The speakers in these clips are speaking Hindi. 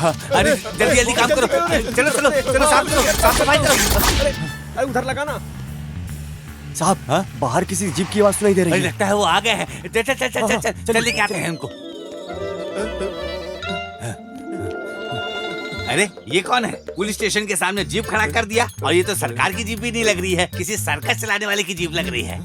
अरे जल्दी जल्दी काम करो, चलो चलो चलो, साफ सफाई करो। अरे उधर लगा ना साहब। बाहर किसी जीप की आवाज सुनाई दे रही अरे है। लगता है वो आ गए हैं। चल चल चल चल चल चल लेके आते हैं उनको। अरे ये कौन है? पुलिस स्टेशन के सामने जीप खड़ा कर दिया, और ये तो सरकार की जीप भी नहीं लग रही है, किसी सर्कस चलाने वाले की जीप लग रही है।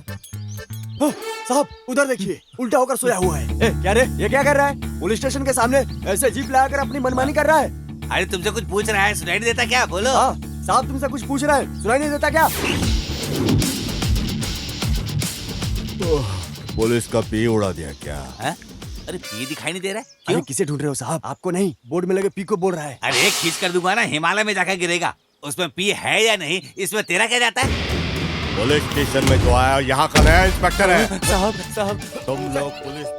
साहब उधर देखिए, उल्टा होकर सोया हुआ है। क्या रे, ये क्या कर रहा है? पुलिस स्टेशन के सामने ऐसे जीप लगाकर अपनी मनमानी कर रहा है। अरे तुमसे कुछ पूछ रहा है, सुनाई नहीं देता क्या? बोलो। हाँ साहब, तुमसे कुछ पूछ रहा है, सुनाई नहीं देता क्या? पुलिस का पी उड़ा दिया क्या? है? अरे पी दिखाई नहीं दे रहा है? अरे क्यों? किसे ढूंढ रहे हो साहब? आपको नहीं, बोर्ड में लगे पी को बोल रहा है। अरे खींच कर दूंगा ना, हिमालय में जाकर गिरेगा। उसमें पी है या नहीं, इसमें तेरा क्या जाता है? पुलिस स्टेशन में जो आया यहाँ का नया इंस्पेक्टर है। साहब तुम लोग पुलिस में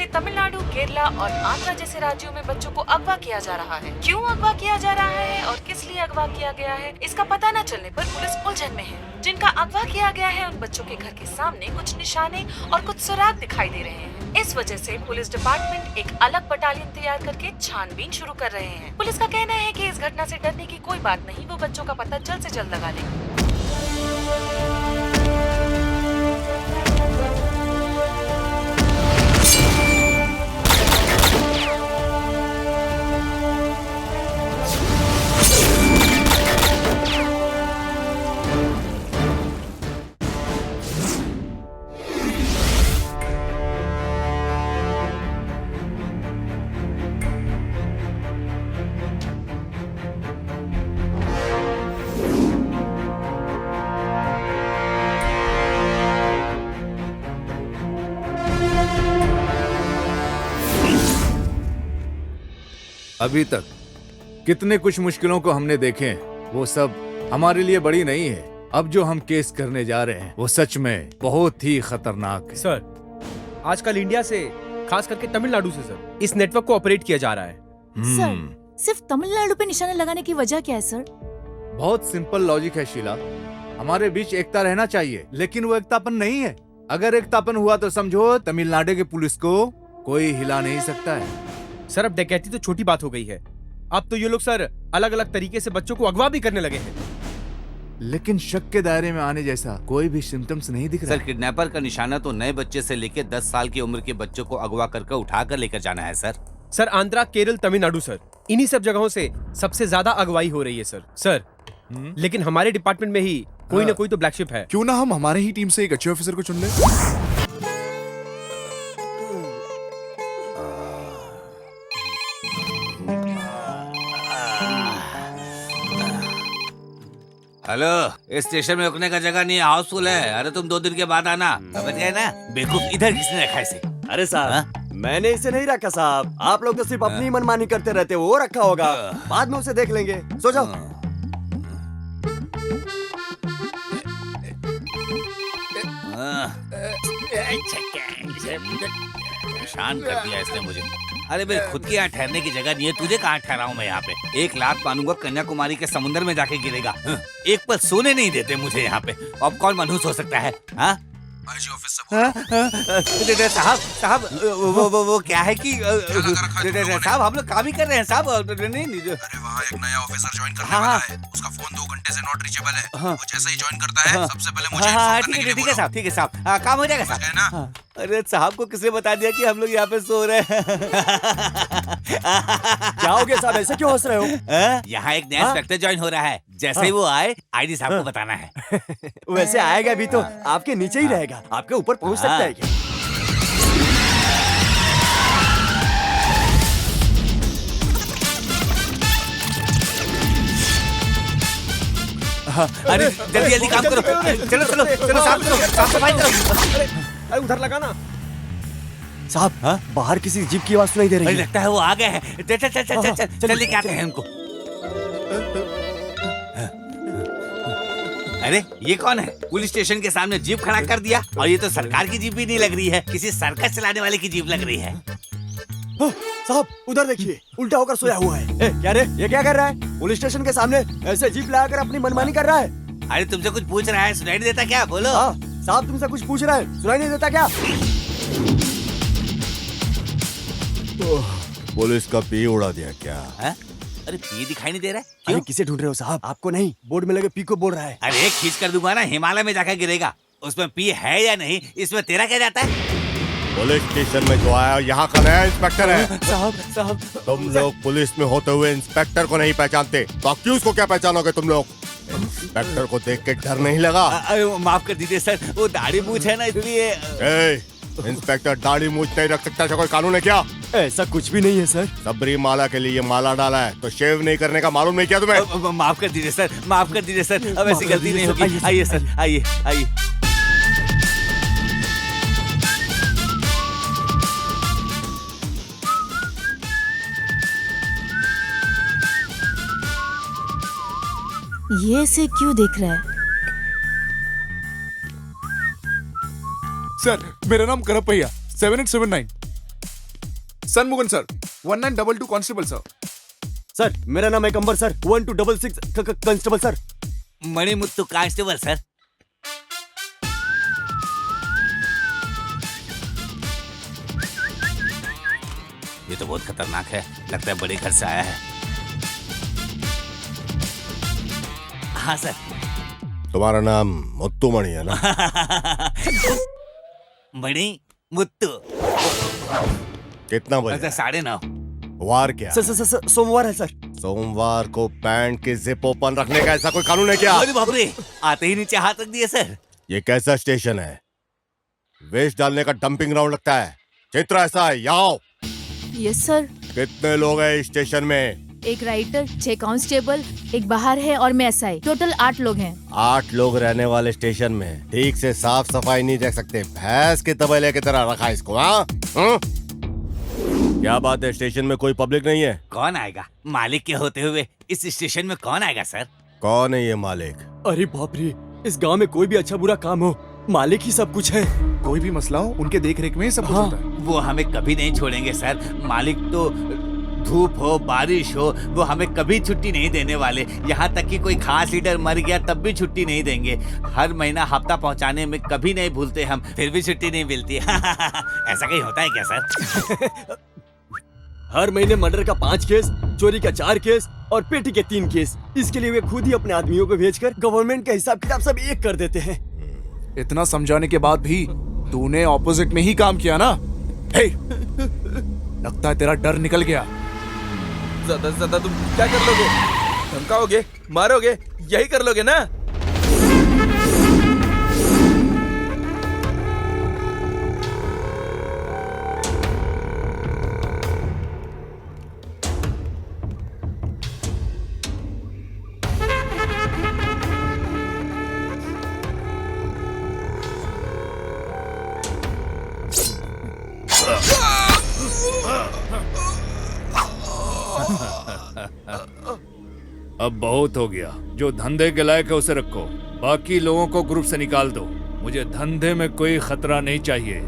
तमिलनाडु, केरला और आंध्र जैसे राज्यों में बच्चों को अगवा किया जा रहा है। क्यों अगवा किया जा रहा है और किस लिए अगवा किया गया है, इसका पता न चलने पर पुलिस उलझन में है। जिनका अगवा किया गया है उन बच्चों के घर के सामने कुछ निशाने और कुछ सुराग दिखाई दे रहे हैं। इस वजह से पुलिस डिपार्टमेंट एक अलग बटालियन तैयार करके छानबीन शुरू कर रहे हैं। पुलिस का कहना है कि इस घटना से डरने की कोई बात नहीं, वो बच्चों का पता जल्द से जल्द लगा लेंगे। अभी तक कितने कुछ मुश्किलों को हमने देखे, वो सब हमारे लिए बड़ी नहीं है। अब जो हम केस करने जा रहे हैं वो सच में बहुत ही खतरनाक है। सर, आजकल इंडिया से, खास करके तमिलनाडु से सर, इस नेटवर्क को ऑपरेट किया जा रहा है। सर, सिर्फ तमिलनाडु पे निशाना लगाने की वजह क्या है सर? बहुत सिंपल लॉजिक है शीला। हमारे बीच एकता रहना चाहिए, लेकिन वो एकतापन नहीं है। अगर एकतापन हुआ तो समझो तमिलनाडु के पुलिस को कोई हिला नहीं सकता है। सर, अब डकैती तो छोटी बात हो गई है। अब तो ये लोग सर अलग अलग तरीके से बच्चों को अगवा भी करने लगे हैं। लेकिन शक के दायरे में आने जैसा कोई भी सिम्टम्स नहीं दिख रहा। सर, किडनैपर का निशाना तो नए बच्चे से लेकर 10 साल की उम्र के बच्चों को अगवा करके उठा कर लेकर जाना है sir. Sir, Andhra, Kerala, Tamil Nadu sir, इन्हीं सब जगहों से सबसे ज्यादा अगवाई हो रही है सर। लेकिन हमारे डिपार्टमेंट में ही कोई ना कोई तो ब्लैक शिप है। क्यों ना हम हमारे ही टीम से एक अच्छे ऑफिसर को चुन लें? हेलो, इस स्टेशन में रुकने का जगह नहीं है, हाउसफुल है। अरे तुम 2 दिन के बाद आना, समझ गए ना? बेवकूफ, इधर किसने रखा इसे? अरे साहब, मैंने इसे नहीं रखा साहब। आप लोग तो सिर्फ अपनी मनमानी करते रहते हो। वो रखा होगा, बाद में उसे देख लेंगे। सो जाओ। परेशान कर दिया इसने मुझे। अरे मेरे खुद की यहाँ ठहरने की जगह नहीं है, तुझे कहाँ ठहराऊं मैं यहाँ पे? एक लात मानूंगा कन्याकुमारी के समुद्र में जाके गिरेगा। एक पल सोने नहीं देते मुझे यहाँ पे। अब कौन मनहूस हो सकता है? हाँ साहब वो क्या है कि साहब हम लोग काम ही कर रहे हैं साहब। नहीं अरे वहाँ एक नया ऑफिसर ज्वाइन करने वाला है, उसका फोन 2 घंटे से नॉट रीचेबल है। वो जैसे ही ज्वाइन करता है सबसे पहले मुझे इन्फॉर्म करने के लिए ठीक है साहब, ठीक है साहब, काम हो जाएगा साहब ना। अरे साहब को किसने बता दिया कि हम लोग यहाँ पे सो रहे हैं? क्या हो गया साहब, ऐसे क्यों हंस रहे हो? यहाँ एक नया इंस्पेक्टर ज्वाइन हो रहा है, जैसे ही वो आए आईडी साहब को बताना है। वैसे आएगा भी तो आपके नीचे ही रहेगा, आपके ऊपर पहुंच सकता है क्या? अरे जल्दी जल्दी काम करो, चलो चलो चलो, साफ करो, साफ सफाई करो। अरे उधर लगा ना। साहब बाहर किसी जीप की आवाज सुनाई दे रही अरे है। लगता है वो आ गए हैं। चल चल चल चल चल चल चल लेके आते हैं उनको। अरे ये कौन है? पुलिस स्टेशन के सामने जीप खड़ा कर दिया, और ये तो सरकार की जीप भी नहीं लग रही है, किसी सर्कस चलाने वाले की जीप लग रही है। साहब उधर देखिए, उल्टा होकर सोया हुआ है। क्या रे, ये क्या कर रहा है? पुलिस स्टेशन के सामने ऐसे जीप लगाकर अपनी मनमानी कर रहा है। अरे तुमसे कुछ पूछ रहा है, सुनाई नहीं देता क्या? बोलो। हाँ साहब तुमसे कुछ पूछ रहा है, सुनाई नहीं देता क्या? पुलिस का पी उड़ा दिया क्या? हाँ? अरे पी दिखाई नहीं दे रहा है? अरे क्यों? किसे ढूंढ रहे हो साहब? आपको नहीं, बोर्ड में लगे पी को बोल रहा है। अरे खींच कर दूंगा ना, हिमालय में जाकर गिरेगा। उसमें पी है या नहीं, इसमें तेरा क्या जाता है? पुलिस स्टेशन में जो आया यहाँ का नया इंस्पेक्टर है। साहब तुम लोग पुलिस में होते हुए इंस्पेक्टर को नहीं पहचानते, तो अक्यूज को क्या पहचानोगे तुम लोग? इंस्पेक्टर को देख के डर नहीं लगा? अरे माफ कर दीजिए सर, वो दाढ़ी मूछ है ना इसलिए। इंस्पेक्टर दाढ़ी मूछ नहीं रख सकता, ऐसा कोई कानून है क्या? ऐसा कुछ भी नहीं है सर। सबरी माला के लिए माला डाला है तो शेव नहीं करने का मालूम नहीं क्या तुम्हें? माफ कर दीजिए सर, माफ कर दीजिए सर, अब ऐसी गलती नहीं होगी। आइए सर, आइए आइए। ये से क्यों देख रहा है? सर मेरा नाम Karpaiya 7879 Sanmugan sir 1922 constable sir. Sir मेरा नाम है Kambar sir 1266 constable sir. Manimuthu constable sir. ये तो बहुत खतरनाक है, लगता है बड़े घर से आया है। हाँ सर। तुम्हारा नाम मुत्तू मणि है ना? मणि मुत्तु। कितना बजे? 9:30। वार क्या? सर सोमवार है सर। सोमवार को पैंट की जिप ओपन रखने का ऐसा कोई कानून है क्या? अरे बाप रे, आते ही नीचे हाथ रख दिए सर। ये कैसा स्टेशन है? वेस्ट डालने का डंपिंग ग्राउंड लगता है। चित्र ऐसा है, यहाँ आओ। Yes sir. कितने लोग हैं इस स्टेशन में? एक राइटर, 6 कांस्टेबल, एक बाहर है और मैं एसआई, टोटल 8 लोग हैं। 8 लोग रहने वाले स्टेशन में ठीक से साफ सफाई नहीं देख सकते, भैंस के तबेले की तरह रखा इसको। हाँ क्या बात है, स्टेशन में कोई पब्लिक नहीं है? कौन आएगा? मालिक के होते हुए इस स्टेशन में कौन आएगा सर? कौन है ये मालिक? अरे बाप रे, इस गांव में कोई भी अच्छा बुरा काम हो, मालिक ही सब कुछ है। कोई भी मसला हो उनके देख रेख में ही सब कुछ होता है। वो हमें कभी नहीं छोड़ेंगे सर। मालिक तो धूप हो बारिश हो, वो हमें कभी छुट्टी नहीं देने वाले। यहाँ तक कि कोई खास लीडर मर गया तब भी छुट्टी नहीं देंगे। हर महीना हफ्ता पहुँचाने में कभी नहीं भूलते हम, फिर भी छुट्टी नहीं मिलती। ऐसा कहीं होता है क्या सर? हर महीने मर्डर का 5 केस, चोरी का 4 केस और पेटी के 3 केस। इसके लिए वे खुद ही अपने आदमियों को भेजकर गवर्नमेंट का हिसाब किताब सब एक कर देते हैं। इतना समझाने के बाद भी तूने ऑपोजिट में ही काम किया ना? हे, लगता है तेरा डर निकल गया। ज्यादा से ज्यादा तुम क्या कर लोगे? धमकाओगे, मारोगे, यही कर लोगे ना? अब बहुत हो गया, जो धंधे के लायक है उसे रखो, बाकी लोगों को ग्रुप से निकाल दो। मुझे धंधे में कोई खतरा नहीं चाहिए।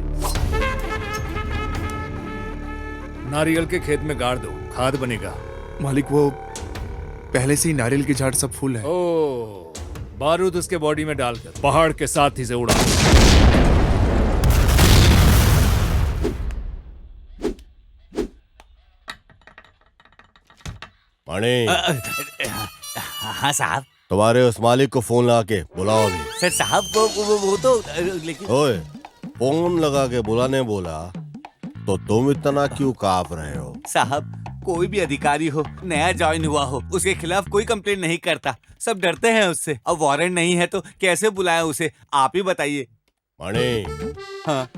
नारियल के खेत में गाड़ दो, खाद बनेगा। मालिक वो पहले से ही नारियल के झाड़ सब फूल है। ओ, बारूद उसके बॉडी में डालकर पहाड़ के साथ ही से उड़ा। मणि, हाँ साहब। तुम्हारे उस मालिक को फोन लगा के बुलाओ अभी। सर साहब वो तो लेकिन ओए, फोन लगा के बुलाने बोला तो तुम इतना क्यों कांप रहे हो? साहब, कोई भी अधिकारी हो, नया ज्वाइन हुआ हो, उसके खिलाफ कोई कंप्लेंट नहीं करता। सब डरते हैं उससे। अब वारंट नहीं है तो कैसे बुलाएं उसे, आप ही बताइए। मणि, हाँ।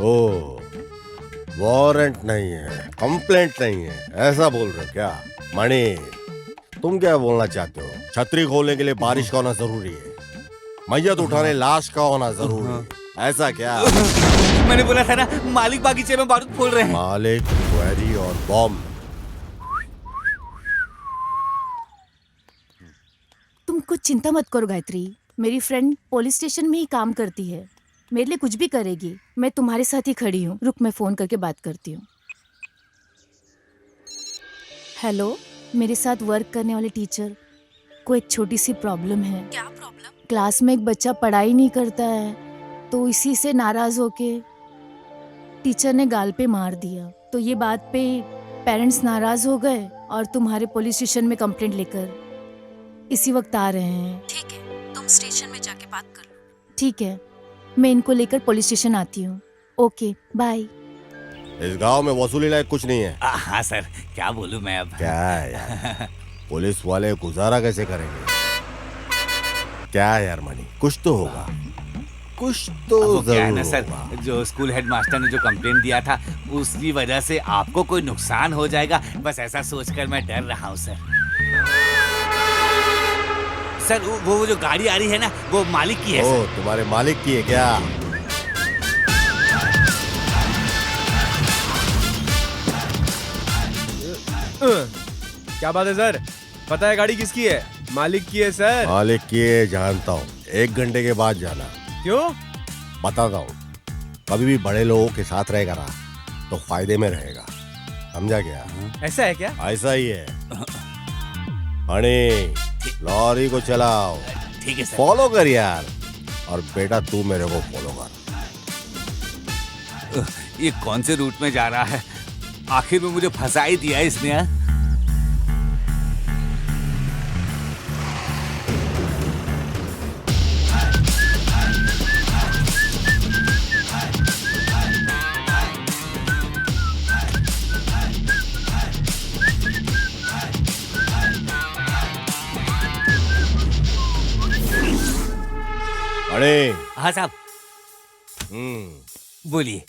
ओ, वारंट नहीं है, कंप्लेंट नहीं है, ऐसा बोल रहे हो क्या? मणि, तुम क्या बोलना चाहते हो? छतरी खोलने के लिए बारिश का होना जरूरी है, मैयत उठाने लाश का होना जरूरी है, ऐसा क्या? मैंने बोला था ना, मालिक बागीचे में बारूद फोड़ रहे हैं। मालिक, क्वेरी और बॉम्ब। तुम कुछ चिंता मत करो गायत्री, मेरी फ्रेंड पुलिस स्टेशन में ही काम करती है, मेरे लिए कुछ भी करेगी। मैं तुम्हारे साथ ही खड़ी हूँ। रुक, मैं फोन करके बात करती हूँ। हेलो, मेरे साथ वर्क करने वाले टीचर को एक छोटी सी प्रॉब्लम है। क्या प्रॉब्लम? क्लास में एक बच्चा पढ़ाई नहीं करता है, तो इसी से नाराज होके टीचर ने गाल पे मार दिया। तो ये बात पे पेरेंट्स नाराज हो गए और तुम्हारे पुलिस स्टेशन में कंप्लेंट लेकर इसी वक्त आ रहे हैं। ठीक है, तुम स्टेशन में जाके बात कर लो। ठीक है, मैं इनको लेकर पुलिस स्टेशन आती हूँ। Okay, bye. इस गांव में वसूली लायक कुछ नहीं है। हाँ सर, क्या बोलूं मैं अब। क्या है यार, पुलिस वाले गुजारा कैसे करेंगे? क्या है यार मणि, कुछ तो होगा, कुछ तो वो क्या है ना जरूर सर, होगा। जो स्कूल हेडमास्टर ने जो कंप्लेंट दिया था, उसकी वजह से आपको कोई नुकसान हो जाएगा, बस ऐसा सोचकर मैं डर रहा हूँ सर। सर वो जो गाड़ी आ रही है ना, वो मालिक की है ओ, सर। तुम्हारे मालिक की है क्या? क्या बात है सर? पता है गाड़ी किसकी है? मालिक की है सर। मालिक की है, जानता हूँ। 1 घंटे के बाद जाना। क्यों? बताता हूँ, कभी भी बड़े लोगों के साथ रहेगा ना तो फायदे में रहेगा, समझा क्या? ऐसा है क्या? ऐसा ही है। मणि, लॉरी को चलाओ। ठीक है सर। फॉलो कर यार, और बेटा तू मेरे को फॉलो कर। ये कौन से रूट में जा रहा है? आखिर में मुझे फंसा ही दिया इसने। हाँ? अरे हाँ साहब, बोलिए।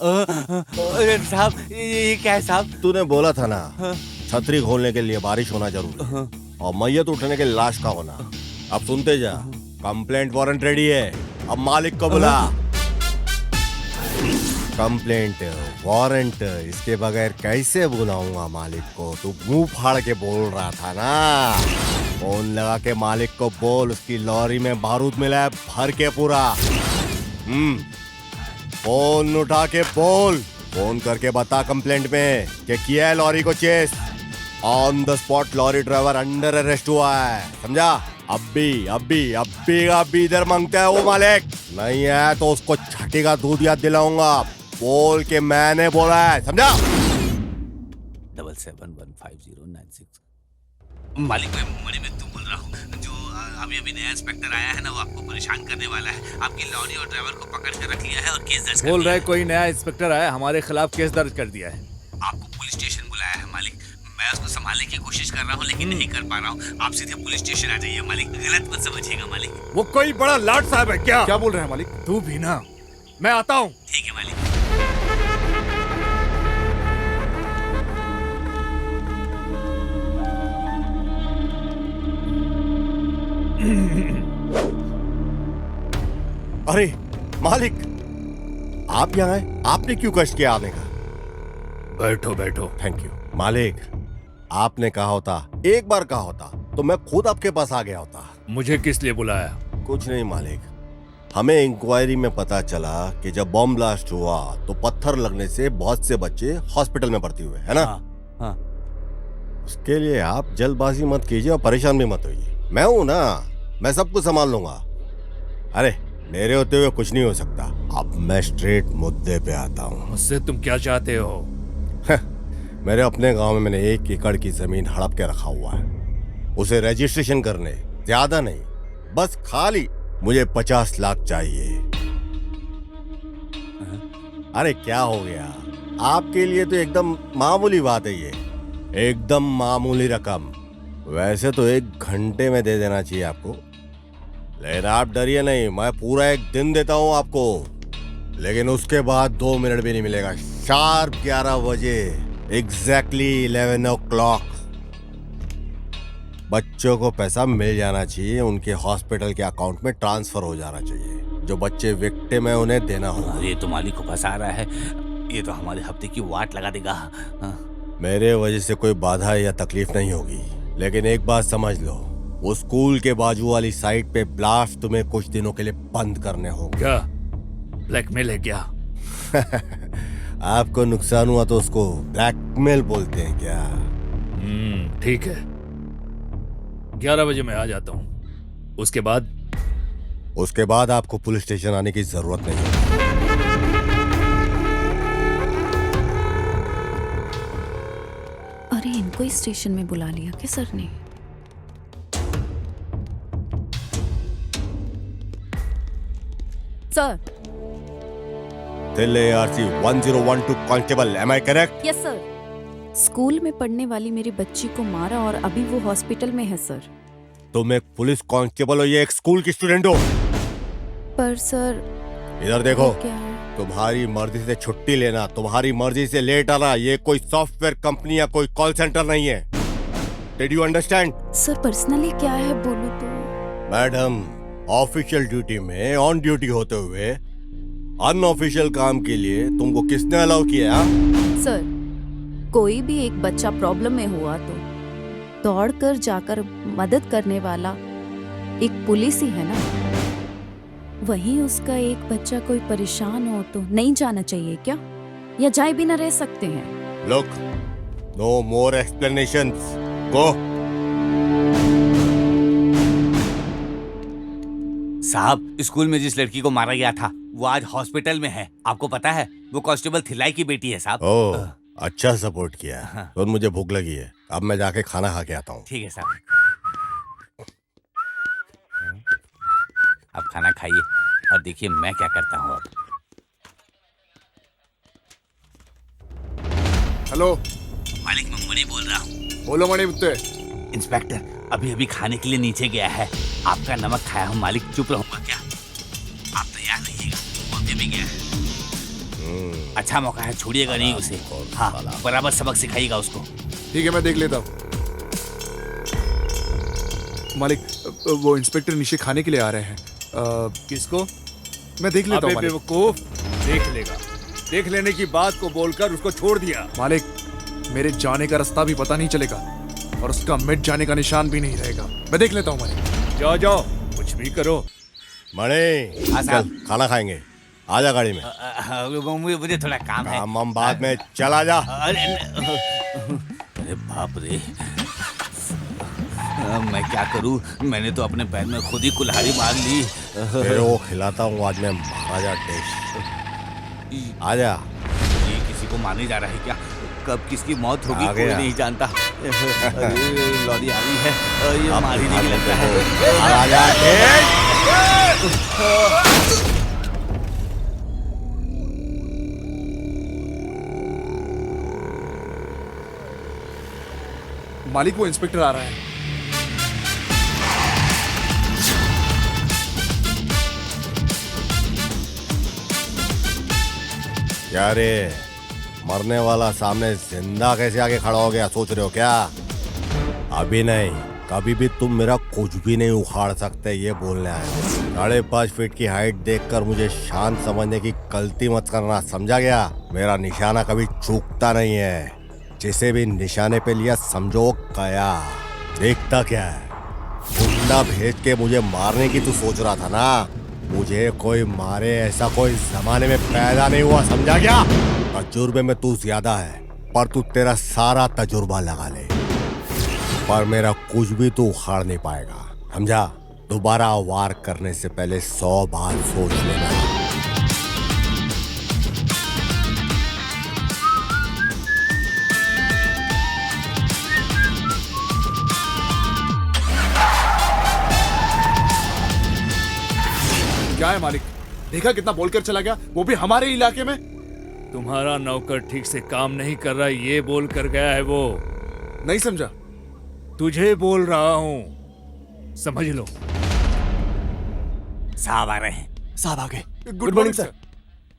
अरे साहब, ये क्या है साहब? तूने बोला था ना, छतरी खोलने के लिए बारिश होना जरूरी है और मैयत उठने के लिए लाश का होना। अब सुनते जा, कंप्लेंट वारंट रेडी है, अब मालिक को बुला। कंप्लेंट वारंट इसके बगैर कैसे बुलाऊंगा मालिक को? तू मुंह फाड़ के बोल रहा था ना। फोन लगा के मालिक को बोल, उसकी लॉरी में बारूद मिला है भर के पूरा। फोन उठा के बोल, फोन करके बता कंप्लेंट में कि किया है लॉरी को chase. On the spot lorry driver under arrest हुआ है, समझा? अभी इधर मांगता है वो मालिक, नहीं है तो उसको छठी का दूध याद दिलाऊंगा। बोल के मैंने बोला है, समझा? 77150996। मालिक, मैं मुंबई में तुम बोल रहा हूँ। जो अभी नया इंस्पेक्टर आया है ना, वो आपको परेशान करने वाला है। आपकी लॉरी और ड्राइवर को पकड़ कर रख लिया है और केस दर्ज कर बोल दिया रहा है कोई नया इंस्पेक्टर आया, हमारे खिलाफ केस दर्ज कर दिया है। आपको पुलिस स्टेशन बुलाया है मालिक। मैं उसको संभालने की कोशिश कर रहा हूँ लेकिन नहीं कर पा रहा हूँ। आप सीधे पुलिस स्टेशन आ जाइए मालिक, गलत मत समझिएगा मालिक। वो कोई बड़ा लाट साहब है क्या? क्या बोल रहे हैं मालिक? तू भी ना, मैं आता हूँ। ठीक है मालिक। अरे मालिक, आप यहाँ आए, आपने क्यों कष्ट किया आने का? बैठो बैठो। थैंक यू मालिक, आपने कहा होता, एक बार कहा होता तो मैं खुद आपके पास आ गया होता। मुझे किस लिए बुलाया? कुछ नहीं मालिक, हमें इंक्वायरी में पता चला कि जब बॉम्ब ब्लास्ट हुआ तो पत्थर लगने से बहुत से बच्चे हॉस्पिटल में भर्ती हुए, है ना? हाँ। उसके लिए आप जल्दबाजी मत कीजिए और परेशान भी मत होइए। मैं हूं ना, मैं सब कुछ संभाल लूंगा। अरे मेरे होते हुए कुछ नहीं हो सकता। अब मैं स्ट्रेट मुद्दे पे आता हूँ। मुझसे तुम क्या चाहते हो? मेरे अपने गांव में मैंने 1 एकड़ की जमीन हड़प के रखा हुआ है। उसे रजिस्ट्रेशन करने, ज्यादा नहीं, बस खाली मुझे 50 लाख चाहिए। अरे क्या हो गया? आपके लिए तो एकदम मामूली बात है ये, एकदम मामूली रकम। वैसे तो 1 घंटे में दे देना चाहिए आपको, लेकिन आप डरिए नहीं, मैं पूरा 1 दिन देता हूं आपको। लेकिन उसके बाद 2 मिनट भी नहीं मिलेगा। शार्प 11 बजे, एग्जैक्टली 11 o'clock बच्चों को पैसा मिल जाना चाहिए, उनके हॉस्पिटल के अकाउंट में ट्रांसफर हो जाना चाहिए। जो बच्चे विक्टिम है उन्हें देना होगा। अरे तो मालिक को फंसा रहा है, ये तो हमारे हफ्ते की वाट लगा देगा। मेरे वजह से कोई बाधा या तकलीफ नहीं होगी, लेकिन एक बात समझ लो, वो स्कूल के बाजू वाली साइट पे ब्लास्ट तुम्हें कुछ दिनों के लिए बंद करने होंगे। क्या ब्लैकमेल है क्या? आपको नुकसान हुआ तो उसको ब्लैकमेल बोलते हैं क्या? ठीक है, 11 बजे मैं आ जाता हूँ। उसके बाद आपको पुलिस स्टेशन आने की जरूरत नहीं है। अरे इनको ही स्टेशन में बुला लिया क्या सर ने? Sir. Delhi RC 1012 constable, am I correct? Yes sir. School में पढ़ने वाली मेरी बच्ची को मारा और अभी वो हॉस्पिटल में है सर। तुम एक पुलिस कांस्टेबल हो या एक स्कूल की स्टूडेंट हो? पर सर इधर देखो, क्या है? तुम्हारी मर्जी से छुट्टी लेना, तुम्हारी मर्जी से लेट आना, ये कोई सॉफ्टवेयर कंपनी या कोई कॉल सेंटर नहीं है। Did you understand? Sir personally क्या है बोलो तो? मैडम, ऑफिशियल ड्यूटी में ऑन ड्यूटी होते हुए अनऑफिशियल काम के लिए तुमको किसने अलाउ किया? सर कोई भी एक बच्चा प्रॉब्लम में हुआ तो दौड़कर जाकर मदद करने वाला एक पुलिस ही है ना। वहीं उसका एक बच्चा कोई परेशान हो तो नहीं जाना चाहिए क्या, या जाए भी ना रह सकते हैं? लुक, नो मोर एक्सप्लेनेशंस, गो। साहब, स्कूल में जिस लड़की को मारा गया था वो आज हॉस्पिटल में है, आपको पता है? वो कांस्टेबल थिलाई की बेटी है साहब। ओह, अच्छा सपोर्ट किया। तो मुझे भूख लगी है, अब मैं जाके खाना खा के आता हूँ। ठीक है साहब, अब खाना खाइए और देखिए मैं क्या करता हूँ अब। हेलो मालिक, मैं मुनी बोल रहा हूँ। बोलो मणि मुत्ते। इंस्पेक्टर अभी अभी खाने के लिए नीचे गया है, आपका नमक खाया हूँ मालिक, चुप रहूंगा क्या? आप तैयार रहिएगा, वो अभी भी गया है। अच्छा मौका है, छोड़िएगा नहीं उसे। हाँ, बराबर सबक सिखाइएगा उसको। ठीक है, मैं देख लेता हूँ। मालिक, वो इंस्पेक्टर नीचे खाने के लिए आ रहे हैं। किसको? मैं देख लेता हूँ मालिक। बेवकूफ, देख लेगा। देख लेने की बात को बोलकर उसको छोड़ दिया। मालिक, मेरे जाने का रास्ता भी पता नहीं चलेगा और उसका मिट जाने का निशान भी नहीं रहेगा। मैं देख लेता हूँ मालिक। जाओ जाओ, कुछ भी करो। मणि, हाँ, साहब। चल खाना खाएंगे, आजा गाड़ी में। मुझे थोड़ा काम है। काम हम बाद में, चला जा। अरे बाप रे, मैं क्या करूं? मैंने तो अपने पैर में खुद ही कुल्हाड़ी मार ली। फिर वो खिलाता हूँ आज मैं महाराजा डिश। आजा। ये किसी को मारने जा रहा है क्या? कब किसकी मौत होगी आ कोई गया। नहीं जानता। अरे लॉरी आ गई है, ये मार ही नहीं लगता है। महाराजा डिश। मालिक, वो इंस्पेक्टर आ रहा है। क्या रे, मरने वाला सामने जिंदा कैसे आके खड़ा हो गया, सोच रहे हो क्या? अभी नहीं, कभी भी तुम मेरा कुछ भी नहीं उखाड़ सकते, ये बोलने आए। 5.5 फीट की हाइट देखकर मुझे शांत समझने की गलती मत करना, समझा गया? मेरा निशाना कभी चूकता नहीं है, जिसे भी निशाने पे लिया समझो गया। देखता क्या है, गुंडा भेज के मुझे मारने की तू सोच रहा था ना? मुझे कोई मारे ऐसा कोई जमाने में पैदा नहीं हुआ, समझा क्या? तजुर्बे में तू ज्यादा है, पर तू तेरा सारा तजुर्बा लगा ले, पर मेरा कुछ भी तू उखाड़ नहीं पाएगा, समझा? दोबारा वार करने से पहले 100 बार सोच लेना। क्या है मालिक? देखा कितना बोलकर चला गया, वो भी हमारे इलाके में। तुम्हारा नौकर ठीक से काम नहीं कर रहा, ये बोल कर गया है वो। नहीं समझा। तुझे बोल रहा हूँ, समझ लो। साहब आ रहे हैं। साहब आ गए। Good morning sir.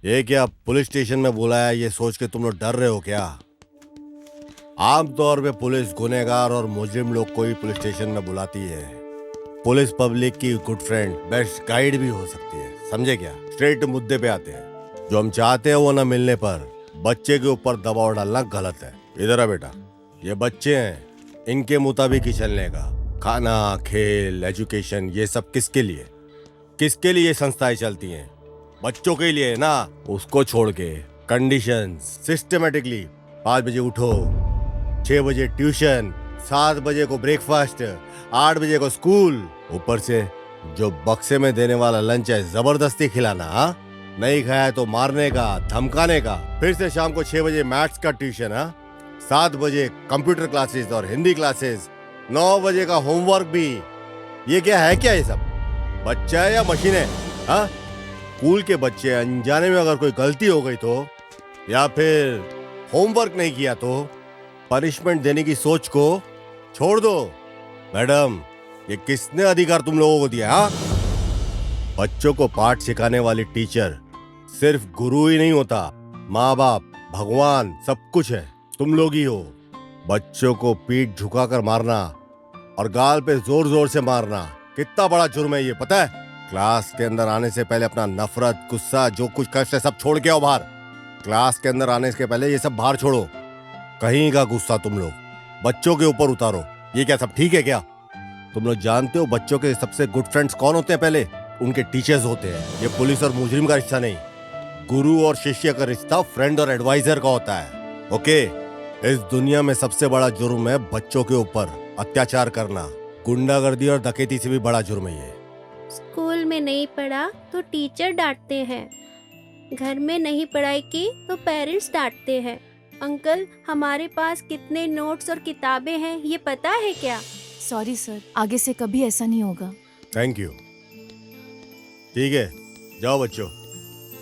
ये क्या पुलिस स्टेशन में बुलाया, ये सोच के तुम लोग डर रहे हो क्या? आमतौर पे पुलिस गुनहगार और मुजरिम लोग को ही पुलिस स्टेशन में बुलाती है। पुलिस पब्लिक की गुड फ्रेंड, बेस्ट गाइड भी हो सकती है, समझे क्या? स्ट्रेट मुद्दे पे आते हैं। जो हम चाहते हैं वो न मिलने पर बच्चे के ऊपर दबाव डालना गलत है। इधर आ बेटा, ये बच्चे हैं, इनके मुताबिक ही चलने का। खाना, खेल, एजुकेशन, ये सब किसके लिए? किसके लिए ये संस्थाएं चलती हैं? बच्चों के लिए ना। उसको छोड़ के कंडीशंस सिस्टमेटिकली 5 बजे उठो, 6 बजे ट्यूशन, 7 बजे को ब्रेकफास्ट, 8 बजे को स्कूल, ऊपर से जो बक्से में देने वाला लंच है जबरदस्ती खिलाना। हाँ, नहीं खाया तो मारने का, धमकाने का। फिर से शाम को 6 बजे मैथ्स का ट्यूशन, 7 बजे कंप्यूटर क्लासेस और हिंदी क्लासेस, 9 बजे का होमवर्क भी। ये क्या है? क्या ये सब बच्चा है या मशीन है? हाँ, स्कूल के बच्चे अनजाने में अगर कोई गलती हो गई तो, या फिर होमवर्क नहीं किया तो पनिशमेंट देने की सोच को छोड़ दो। मैडम, ये किसने अधिकार तुम लोगों को दिया? हाँ, बच्चों को पाठ सिखाने वाली टीचर सिर्फ गुरु ही नहीं होता, माँ बाप, भगवान, सब कुछ है, तुम लोग ही हो। बच्चों को पीठ झुकाकर मारना और गाल पे जोर जोर से मारना कितना बड़ा जुर्म है, ये पता है? क्लास के अंदर आने से पहले अपना नफरत, गुस्सा, जो कुछ कष्ट है सब छोड़ के आओ बाहर। क्लास के अंदर आने के पहले ये सब बाहर छोड़ो। कहीं का गुस्सा तुम लोग बच्चों के ऊपर उतारो। ये क्या सब ठीक है क्या? तुम लोग जानते हो बच्चों के सबसे गुड फ्रेंड्स कौन होते हैं? पहले उनके टीचर्स होते हैं। ये पुलिस और मुजरिम का रिश्ता नहीं, गुरु और शिष्य का रिश्ता फ्रेंड और एडवाइजर का होता है। ओके, इस दुनिया में सबसे बड़ा जुर्म है बच्चों के ऊपर अत्याचार करना। गुंडागर्दी और डकैती से भी बड़ा जुर्म है ये। स्कूल में नहीं पढ़ा तो टीचर डांटते हैं, घर में नहीं पढ़ाई की तो पेरेंट्स डांटते हैं। अंकल, हमारे पास कितने नोट्स और किताबें हैं ये पता है क्या? सॉरी सर, आगे से कभी ऐसा नहीं होगा। Thank you. ठीक है, जाओ बच्चों,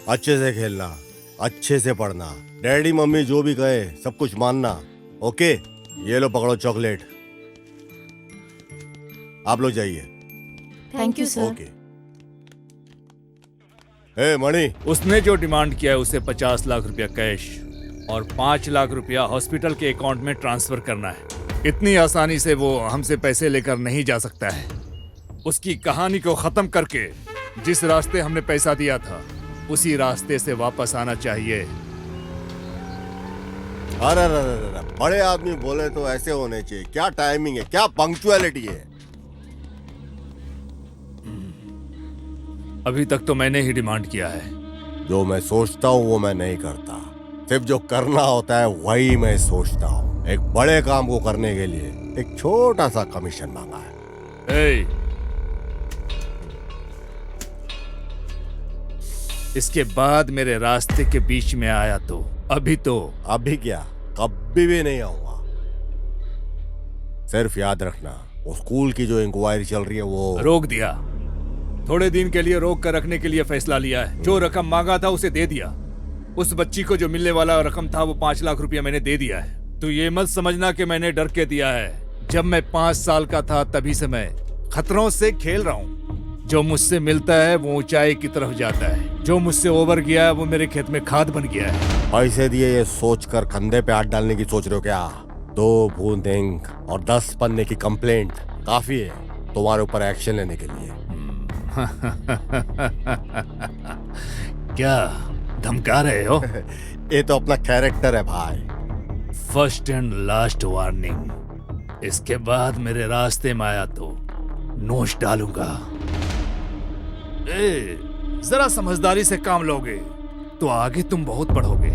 अच्छे से खेलना, अच्छे से पढ़ना, डैडी मम्मी जो भी कहे सब कुछ मानना। ओके, ये लो पकड़ो चॉकलेट, आप लोग जाइए। Thank you sir. ओके। ए मणि, उसने जो डिमांड किया है उसे 50 लाख रुपया कैश और 5 लाख रुपया हॉस्पिटल के अकाउंट में ट्रांसफर करना है। इतनी आसानी से वो हमसे पैसे लेकर नहीं जा सकता है। उसकी कहानी को खत्म करके जिस रास्ते हमने पैसा दिया था उसी रास्ते से वापस आना चाहिए। अरे अरे, बड़े आदमी बोले तो ऐसे होने चाहिए। क्या टाइमिंग है, क्या पंक्चुअलिटी है। अभी तक तो मैंने ही डिमांड किया है। जो मैं सोचता हूँ वो मैं नहीं करता, सिर्फ जो करना होता है वही मैं सोचता हूँ। एक बड़े काम को करने के लिए एक छोटा सा कमीशन मांगा है। ए, इसके बाद मेरे रास्ते के बीच में आया तो अभी क्या, कभी भी नहीं आऊंगा। सिर्फ याद रखना, वो स्कूल की जो इंक्वायरी चल रही है वो रोक दिया। थोड़े दिन के लिए रोक कर रखने के लिए फैसला लिया है। जो रकम मांगा था उसे दे दिया। उस बच्ची को जो मिलने वाला रकम था वो 5 लाख रुपया मैंने दे दिया है। तो ये मत समझना कि मैंने डर के दिया है। जब मैं 5 साल का था तभी से मैं खतरों से खेल रहा हूँ। जो मुझसे मिलता है वो ऊंचाई की तरफ जाता है, जो मुझसे ओवर गया है वो मेरे खेत में खाद बन गया है। पैसे दिए ये सोचकर कंधे पे हाथ डालने की सोच रहे हो क्या? 2 बूंद इंक और 10 पन्ने की कंप्लेंट काफी है तुम्हारे ऊपर एक्शन लेने के लिए। क्या धमका रहे हो? ये तो अपना कैरेक्टर है भाई। First and last warning. इसके बाद मेरे रास्ते में आया तो नोच डालूंगा। जरा समझदारी से काम लोगे तो आगे तुम बहुत बढ़ोगे।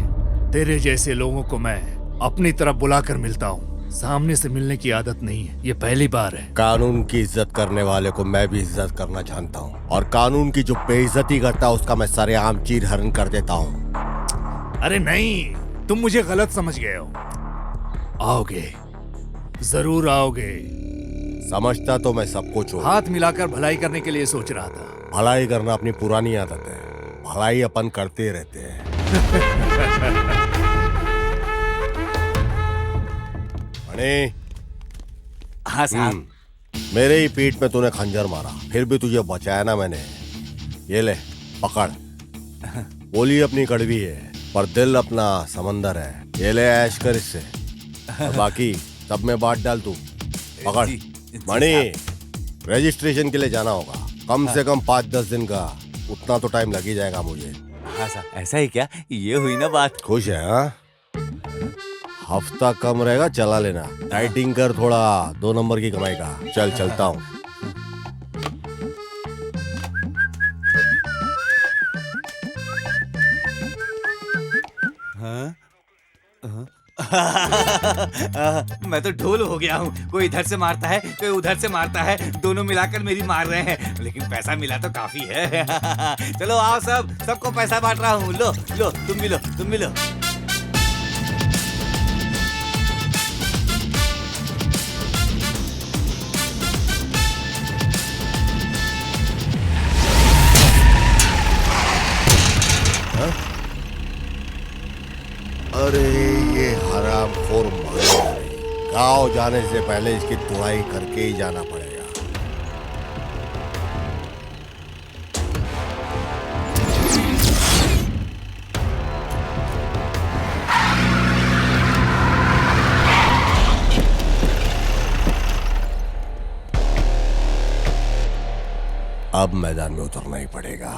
तेरे जैसे लोगों को मैं अपनी तरफ बुलाकर मिलता हूँ, सामने से मिलने की आदत नहीं है, ये पहली बार है। कानून की इज्जत करने वाले को मैं भी इज्जत करना जानता हूँ, और कानून की जो बेइज्जती करता है उसका मैं सरेआम चीर हरण कर देता हूँ। अरे नहीं, तुम मुझे गलत समझ गए हो। आओगे, जरूर आओगे। समझता तो मैं सब कुछ हूँ। हाथ मिलाकर भलाई करने के लिए सोच रहा था। भलाई करना अपनी पुरानी आदत है, भलाई अपन करते रहते हैं। मणि, हाँ साहब। मेरे ही पीठ में तूने खंजर मारा, फिर भी तुझे बचाया ना मैंने। ये ले पकड़। बोली अपनी कड़वी है पर दिल अपना समंदर है। ये ले ऐश कर इससे, और बाकी सब में बांट डाल तू। पकड़। मणि, रजिस्ट्रेशन के लिए जाना होगा, कम से कम 5-10 दिन का, उतना तो टाइम लग ही जाएगा मुझे। हाँ साहब, ऐसा ही क्या? ये हुई ना बात। खुश है? हाँ, हफ्ता कम रहेगा, चला लेना। डाइटिंग कर थोड़ा, 2 नंबर की कमाई का। चल चलता हूँ। मैं तो ढोल हो गया हूँ। कोई इधर से मारता है, कोई उधर से मारता है, दोनों मिलाकर मेरी मार रहे हैं, लेकिन पैसा मिला तो काफी है। चलो आओ सब, सबको पैसा बांट रहा हूँ। लो लो, तुम भी लो, तुम भी लो। अरे ये हरामखोर मारेगा नहीं। गाँव जाने से पहले इसकी तुड़ाई करके ही जाना पड़ेगा। अब मैदान में उतरना ही पड़ेगा।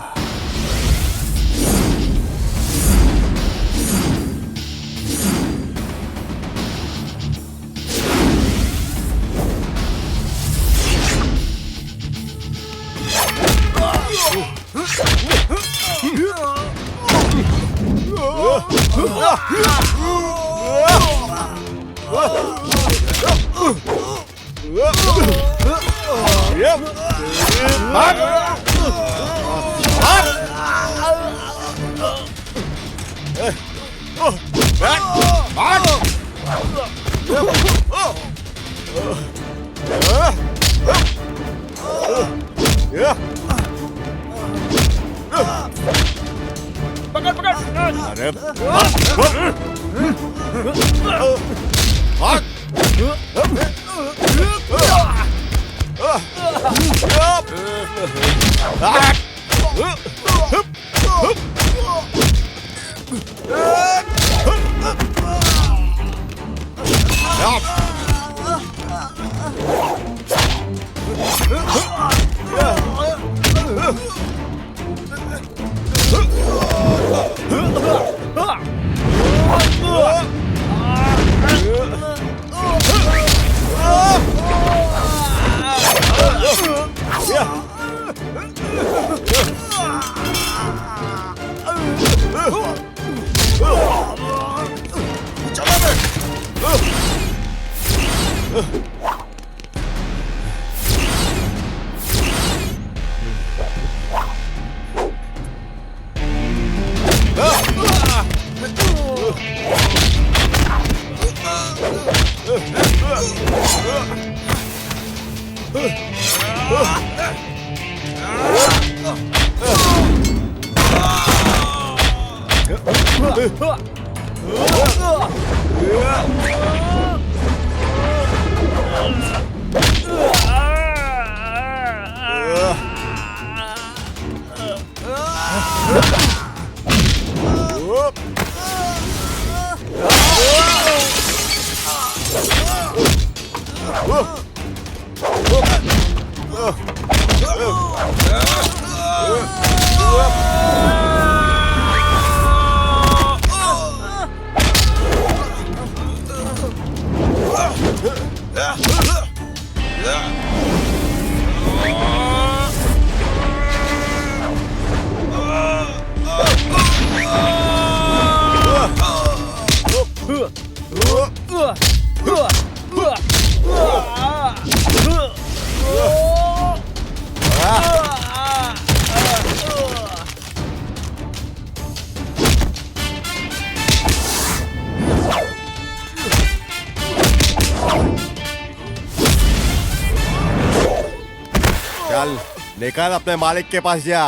चल निकल अपने मालिक के पास जा।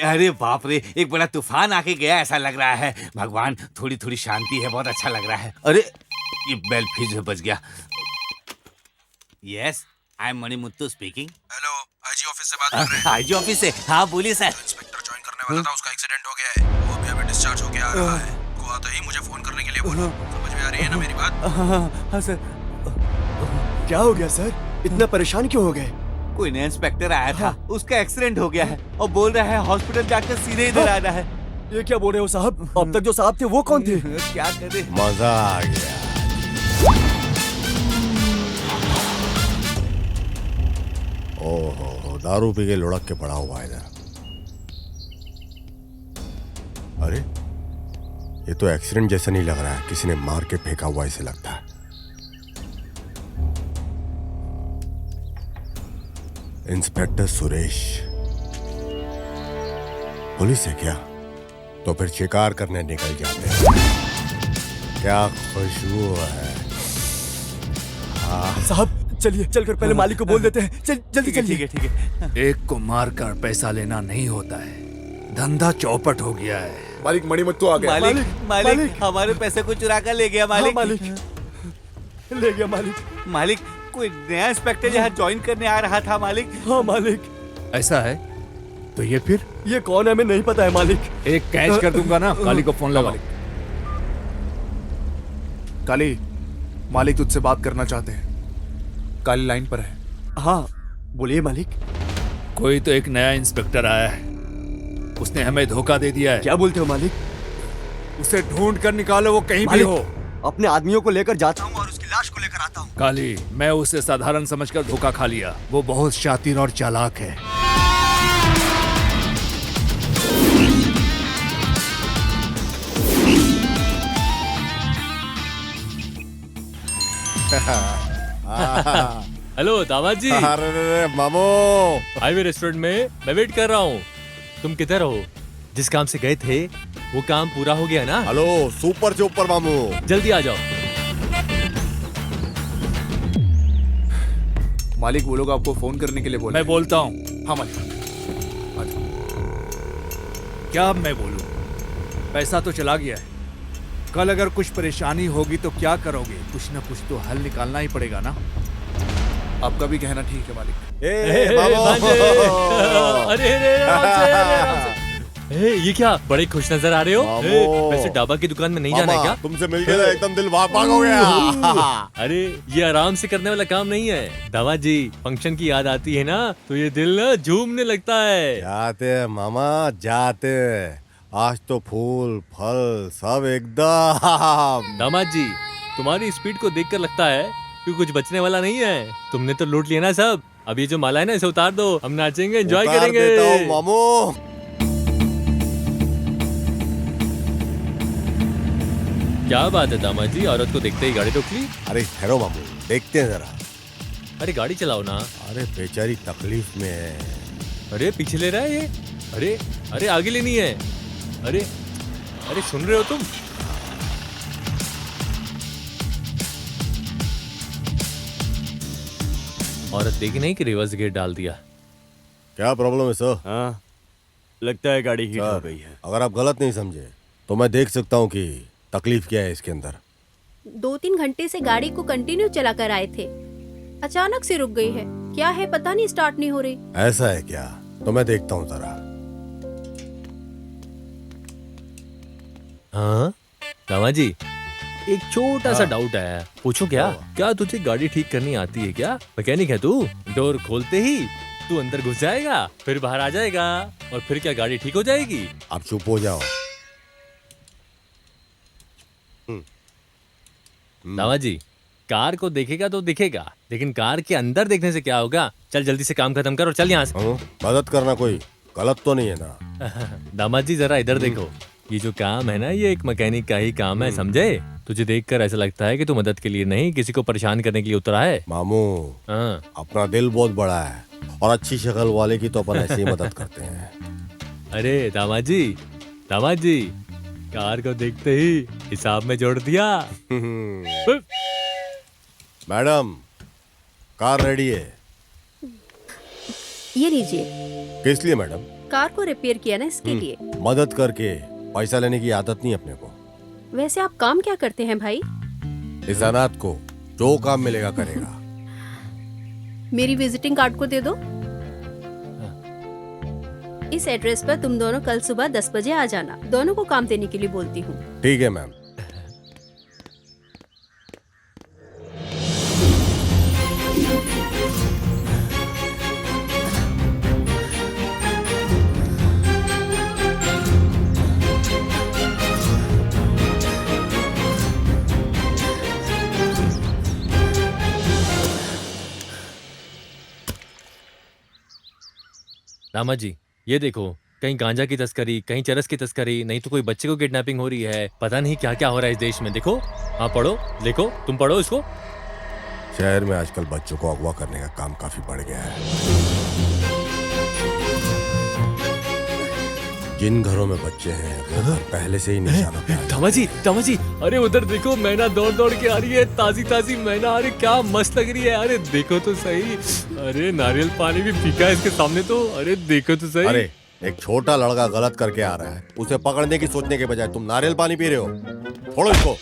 अरे बाप रे, एक बड़ा तूफान आके गया ऐसा लग रहा है। भगवान, थोड़ी थोड़ी शांति है, बहुत अच्छा लग रहा है। अरे ये बेल फिर से बज गया। Yes, I am Manimuthu speaking. Hello, IG office से बात कर रहे हैं। आईजी ऑफिस से? हाँ बोलिए सर। इंस्पेक्टर ज्वाइन करने वाला था, उसका एक्सीडेंट हो गया है। वो अभी डिस्चार्ज होके आ रहा है। को आता ही मुझे फोन करने के लिए बोलो। समझ में आ रही है ना मेरी बात? हाँ सर। क्या हो गया सर? इतना परेशान क्यों हो गए? कोई नया इंस्पेक्टर आया था, उसका एक्सीडेंट हो गया है और बोल रहा है हॉस्पिटल जाकर सीधे इधर आना है। ये क्या बोल रहे हो साहब? अब तक जो साहब थे वो कौन थे? क्या करे? मजा आ गया। ओहो, दारू पी के लुढ़क के पड़ा हुआ है इधर। अरे ये तो एक्सीडेंट जैसा नहीं लग रहा है, किसी ने मार के फेंका हुआ ऐसे लगता है। इंस्पेक्टर सुरेश पुलिस है क्या? तो फिर शिकार करने निकल जाते हैं। क्या खुशबू है। साहब चलिए, चलकर पहले मालिक को बोल देते हैं। चल जल्दी चलिए। ठीक है। एक को मारकर पैसा लेना नहीं होता है, धंधा चौपट हो गया है। मालिक मणिमुत्तु आ गया। मालिक हमारे पैसे को चुरा कर ले गया। मालिक मालिक ले गया। मालिक कोई नया इंस्पेक्टर यहाँ ज्वाइन करने आ रहा था। मालिक हाँ मालिक। ऐसा है तो ये फिर ये कौन है हमें नहीं पता है मालिक। एक कैच कर दूंगा ना। काली को फोन लगाओ। काली, मालिक तुझसे बात करना चाहते हैं। काली लाइन पर है। हाँ बोलिए मालिक। कोई तो एक नया इंस्पेक्टर आया है, उसने हमें धोखा दे दिया है। क्या बोलते हो मालिक? उसे ढूंढ कर निकालो, वो कहीं भी मालिक, हो। अपने आदमियों को लेकर जाता हूँ और उसकी लाश को लेकर आता हूँ। काली, मैं उसे साधारण समझकर धोखा खा लिया। वो बहुत शातिर और चालाक है। हेलो दामाद जी। अरे मामू, हाईवे रेस्टोरेंट में मैं वेट कर रहा हूँ। तुम किधर हो? जिस काम से गए थे वो काम पूरा हो गया ना? हेलो सुपर चुपर मामू, जल्दी आ जाओ। मालिक वो लोग आपको फोन करने के लिए बोले। मैं बोलता हूँ। हाँ मालिक। क्या अब मैं बोलूं? पैसा तो चला गया है। कल अगर कुछ परेशानी होगी तो क्या करोगे? कुछ ना कुछ तो हल निकालना ही पड़ेगा ना। आपका भी कहना ठीक है मालिक। ये क्या बड़े खुश नजर आ रहे हो? मामू। वैसे डाबा की दुकान में नहीं जाना है क्या? तुमसे मिलके ना एकदम दिल भाग हो गया। अरे ये आराम से करने वाला काम नहीं है दामाद जी। फंक्शन की याद आती है ना तो ये दिल ना झूमने लगता है। जाते हैं मामा जाते। आज तो फूल फल सब एकदम। दामाद जी, तुम्हारी स्पीड को देखकर लगता है कि कुछ बचने वाला नहीं है। तुमने तो लूट लिया ना सब। अब ये जो माला है ना इसे उतार दो, हम नाचेंगे, एंजॉय उतार करेंगे। देता हूँ मामू। क्या बात है दामाद जी, औरत को देखते ही गाड़ी रोक ली? अरे ठहरो मामू, देखते हैं जरा। अरे गाड़ी चलाओ ना। अरे बेचारी तकलीफ में है। अरे पीछे ले रहा है ये। अरे अरे आगे लेनी है। अरे अरे सुन रहे हो तुम? औरत देखी नहीं कि रिवर्स गियर डाल दिया। क्या प्रॉब्लम है सर? हाँ लगता है गाड़ी हीट हो सर, गई है। अगर आप गलत नहीं समझे तो मैं देख सकता हूँ कि तकलीफ क्या है इसके अंदर। 2-3 घंटे से गाड़ी को कंटिन्यू चला कर आए थे, अचानक से रुक गई है। क्या है पता नहीं, स्टार्ट नहीं हो रही। ऐसा है क्या? तो मैं देखता हूँ जरा। हाँ दामाद जी, एक छोटा सा डाउट आया है, पूछो क्या? क्या तुझे गाड़ी ठीक करनी आती है क्या? मैकेनिक है तू? डोर खोलते ही तू अंदर घुस जाएगा, फिर बाहर आ जाएगा और फिर क्या गाड़ी ठीक हो जाएगी? आप चुप हो जाओ। दामाद जी, कार को देखेगा तो दिखेगा, लेकिन कार के अंदर देखने से क्या होगा? चल जल्दी से काम खत्म कर और चल यहाँ से। मदद करना कोई गलत तो नहीं है ना? दामाद जी जरा इधर देखो, ये जो काम है ना, ये एक मैकेनिक का ही काम है, समझे? तुझे देखकर ऐसा लगता है कि तू मदद के लिए नहीं, किसी को परेशान करने के लिए उतरा है। मामू, हाँ। अपना दिल बहुत बड़ा है और अच्छी शक्ल वाले की तो अपन ऐसे ही मदद करते हैं। अरे दामाद जी, कार को देखते ही हिसाब में जोड़ दिया। मैडम, कार रेडी है। ये लीजिए। किस लिए मैडम? कार को रिपेयर किया ना, इसके लिए। मदद करके पैसा लेने की आदत नहीं अपने को। वैसे आप काम क्या करते हैं भाई? इस अनाथ को जो काम मिलेगा करेगा। मेरी विजिटिंग कार्ड को दे दो। इस एड्रेस पर तुम दोनों कल सुबह 10 बजे आ जाना। दोनों को काम देने के लिए बोलती हूँ। ठीक है मैम। दामाद जी, ये देखो, कहीं गांजा की तस्करी, कहीं चरस की तस्करी, नहीं तो कोई बच्चे को किडनैपिंग हो रही है। पता नहीं क्या क्या हो रहा है इस देश में। देखो, हाँ पढ़ो, देखो, तुम पढ़ो इसको। शहर में आजकल बच्चों को अगवा करने का काम काफी बढ़ गया है। जिन घरों में बच्चे हैं वो घर पहले से ही निशाना पे हैं। दामाद जी, अरे उधर देखो, मैना दौड़ दौड़ के आ रही है, ताजी ताजी मैना। अरे क्या मस्त लग रही है। अरे देखो तो सही। अरे नारियल पानी भी फीका है इसके सामने तो। अरे देखो तो सही। अरे एक छोटा लड़का गलत करके आ रहा है, उसे पकड़ने की सोचने के बजाय तुम नारियल पानी पी रहे हो। छोड़ो इसको।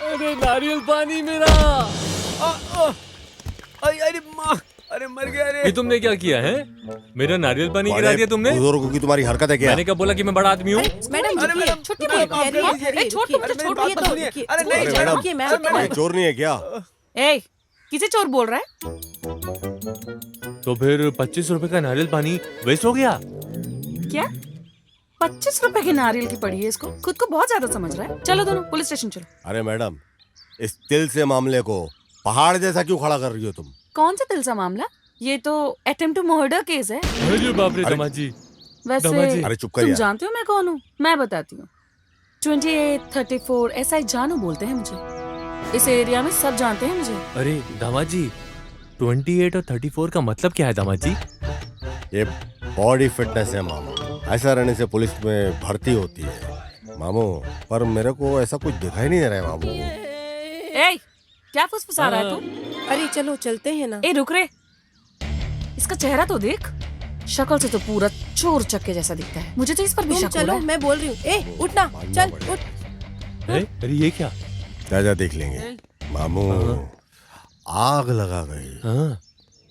अरे नारियल पानी मेरा। अरे माँ, अरे मर गया रे। ये तुमने क्या किया है? मेरा नारियल पानी गिरा दिया तुमने। बुजुर्गों की तुम्हारी हरकत है क्या? मैंने क्या बोला कि मैं बड़ा आदमी हूँ? मैडम छुट्टी अरे मैडम, ये चोर नहीं है क्या? ए, किसे चोर बोल रहा है? तो फिर 25 रुपए का नारियल पानी वेस्ट हो गया। क्या 25 रुपए की नारियल की पड़ी है इसको? खुद को बहुत ज्यादा समझ रहा है। चलो दोनों पुलिस स्टेशन चलो। अरे मैडम, इस तिल से मामले को पहाड़ जैसा क्यों खड़ा कर रही हो तुम? कौन सा दिल सा मामला? ये तो अटेम्प्ट टू मर्डर केस है। अरे बाप रे दामाद जी। वैसे अरे चुप कर तुम यार। जानते हो मैं कौन हूँ? मैं बताती हूँ। 28, 34 ऐसा ही जानू बोलते हैं मुझे। इस एरिया में सब जानते हैं मुझे। अरे दामाद जी, 28 और 34 का मतलब क्या है दामाद जी? ये बॉडी फिटनेस है मामू। ऐसा रहने से पुलिस में भर्ती होती है मामू। पर मेरे को ऐसा कुछ दिखाई नहीं दे रहा है मामू। ए, क्या फुसफुसा रहा है तू? अरे चलो चलते हैं ना। ए रुक रे, इसका चेहरा तो देख। शक्ल से तो पूरा चोर चक्के जैसा दिखता है। मुझे तो इस पर भी तुम शक हो चलो, रहा है। मैं बोल रही हूँ। ए उठना, चल उठ। अरे ये क्या? जा देख लेंगे मामू। आग लगा गई, हाँ।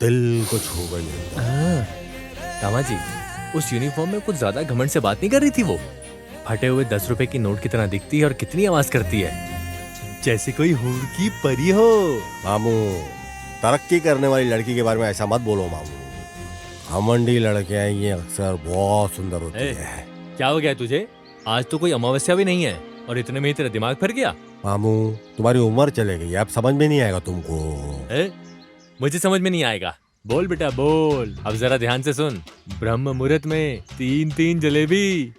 दिल को छू गई। दामाद जी, उस यूनिफॉर्म में कुछ ज्यादा घमंड से बात नहीं कर रही थी वो? फटे हुए 10 रुपए की नोट की तरह दिखती है और कितनी आवाज करती है, जैसे कोई हूर की परी हो। मामू, तरक्की करने वाली लड़की के बारे में ऐसा मत बोलो मामू। घमंडी लड़कियां ये अक्सर बहुत सुंदर होती है। क्या हो गया तुझे? आज तो कोई अमावस्या भी नहीं है और इतने में ही तेरा दिमाग फिर गया। मामू, तुम्हारी उम्र चले गई, अब समझ में नहीं आएगा तुमको। मुझे समझ में नहीं आएगा। बोल बेटा बोल। अब जरा ध्यान से सुन। ब्रह्म मुहूर्त में 3 जलेबी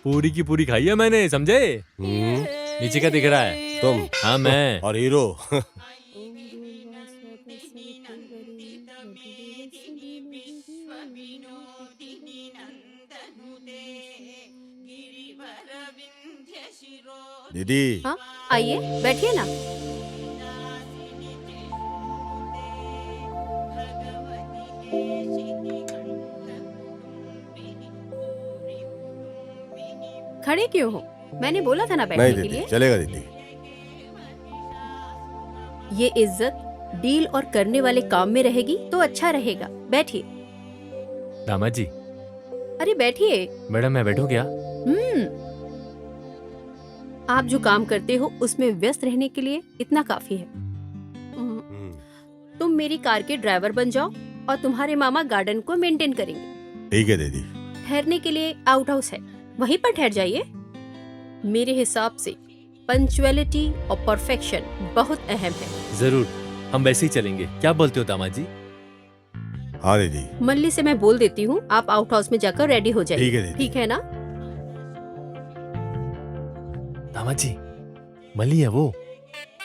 पूरी की पूरी खाई है मैंने, समझे? नीचे क्या दिख रहा है? तुम? हाँ मैं। और हीरो? दीदी। हाँ आइए, बैठिए ना। खड़े क्यों हो? मैंने बोला था ना बैठने नहीं के दीदी, लिए। चलेगा दीदी। ये इज्जत डील और करने वाले काम में रहेगी तो अच्छा रहेगा। बैठिए। दामाद जी। अरे बैठिए। मैडम मैं बैठूं क्या? आप जो काम करते हो उसमें व्यस्त रहने के लिए इतना काफी है। तुम मेरी कार के ड्राइवर बन जाओ और तुम्हारे मामा गार्डन को मेंटेन करेंगे। ठीक है दीदी। ठहरने के लिए आउट हाउस है, वहीं पर ठहर जाइए। मेरे हिसाब से पंक्चुअलिटी और परफेक्शन बहुत अहम है। जरूर, हम वैसे ही चलेंगे। क्या बोलते हो दामाद जी? हाँ दीदी। मल्ली से मैं बोल देती हूँ, आप आउट हाउस में जाकर रेडी हो जाइए। ठीक है दीदी। ठीक है ना? दामाद जी, मली है वो।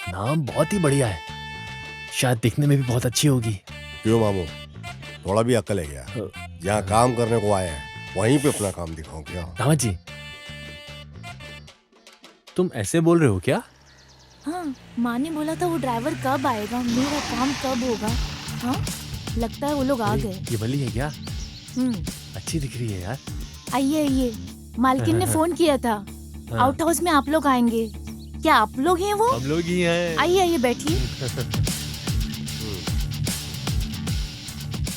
नाम बहुत ही बढ़िया है, शायद दिखने में भी बहुत अच्छी होगी। क्यों मामू, थोड़ा भी अक्ल है क्या? जहाँ काम करने को आए हैं वहीं पे अपना काम दिखाओ क्या? दामाद जी, तुम ऐसे बोल रहे हो क्या? हाँ, माँ ने बोला था वो ड्राइवर कब आएगा, मेरा काम कब होगा। हाँ, लगता है वो लोग आ गए। ये मली है क्या? हम्म, अच्छी दिख रही है यार। आइए आइए, मालकिन ने फोन किया था, आउट हाउस में आप लोग आएंगे। क्या आप लोग हैं वो? हम लोग ही हैं। आइए आइए, बैठिए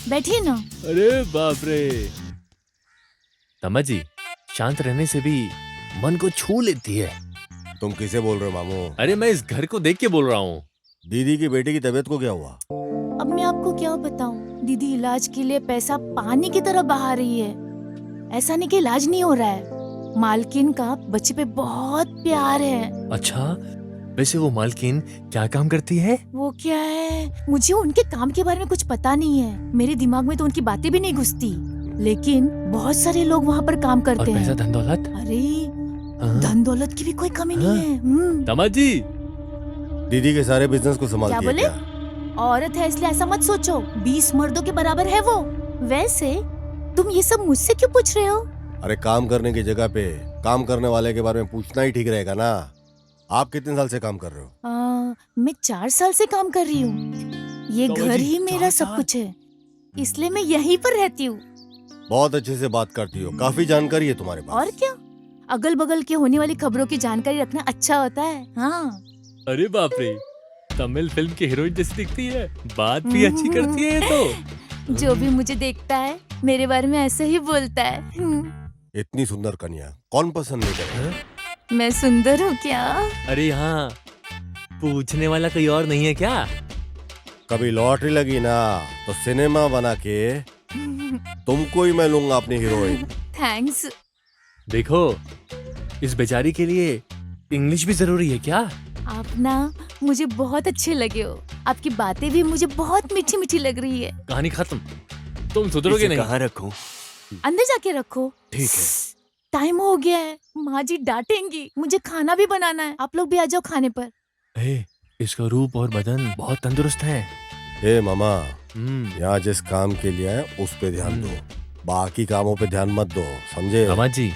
बैठिए ना। अरे बाप रे, दामाद जी, शांत रहने से भी मन को छू लेती है। तुम किसे बोल रहे हो मामू? अरे मैं इस घर को देख के बोल रहा हूँ। दीदी की बेटी की तबीयत को क्या हुआ? अब मैं आपको क्या बताऊं, दीदी इलाज के लिए पैसा पानी की तरह बहा रही है। ऐसा नहीं कि इलाज नहीं हो रहा है, मालकिन का बच्चे पे बहुत प्यार है। अच्छा, वैसे वो मालकिन क्या काम करती है? वो क्या है, मुझे उनके काम के बारे में कुछ पता नहीं है। मेरे दिमाग में तो उनकी बातें भी नहीं घुसती, लेकिन बहुत सारे लोग वहाँ पर काम करते और पैसा हैं। धन दौलत? अरे हाँ? धन दौलत की भी कोई कमी नहीं है। दामाद जी, दीदी के सारे बिजनेस को क्या संभालती है बोले? क्या? औरत है इसलिए ऐसा मत सोचो, 20 मर्दों के बराबर है वो। वैसे तुम ये सब मुझसे क्यों पूछ रहे हो? अरे काम करने की जगह पे काम करने वाले के बारे में पूछना ही ठीक रहेगा ना। आप कितने साल से काम कर रहे हो? मैं 4 साल से काम कर रही हूँ। ये बाबा घर जी, ही मेरा सब कुछ है, इसलिए मैं यहीं पर रहती हूँ। बहुत अच्छे से बात करती हो, काफी जानकारी है तुम्हारे पास। और क्या, अगल बगल के होने वाली खबरों की जानकारी रखना अच्छा होता है। हाँ, अरे बाप रे, तमिल फिल्म की हीरोइन जैसी दिखती है, बात भी अच्छी करती है ये तो। जो भी मुझे देखता है मेरे बारे में ऐसे ही बोलता है। इतनी सुंदर कन्या कौन पसंद नहीं करे? मैं सुंदर हूँ क्या? अरे यहाँ पूछने वाला कोई और नहीं है क्या? कभी लॉटरी लगी ना तो सिनेमा बना के तुमको ही मैं लूंगा अपनी हीरोइन। थैंक्स। देखो, इस बेचारी के लिए इंग्लिश भी जरूरी है क्या? आप ना मुझे बहुत अच्छे लगे हो, आपकी बातें भी मुझे बहुत मीठी मीठी लग रही है। कहानी खत्म, तुम सुधरोगे इसे नहीं। कहाँ रखूं? अंदर जाके रखो। ठीक है। टाइम हो गया है, माँ जी डांटेंगी। मुझे खाना भी बनाना है, आप लोग भी आ जाओ खाने पर। ए, इसका रूप और बदन बहुत तंदुरुस्त है। हे मामा, यहाँ जिस काम के लिए है उस पे ध्यान दो, बाकी कामों पे ध्यान मत दो, समझे? दामाद जी,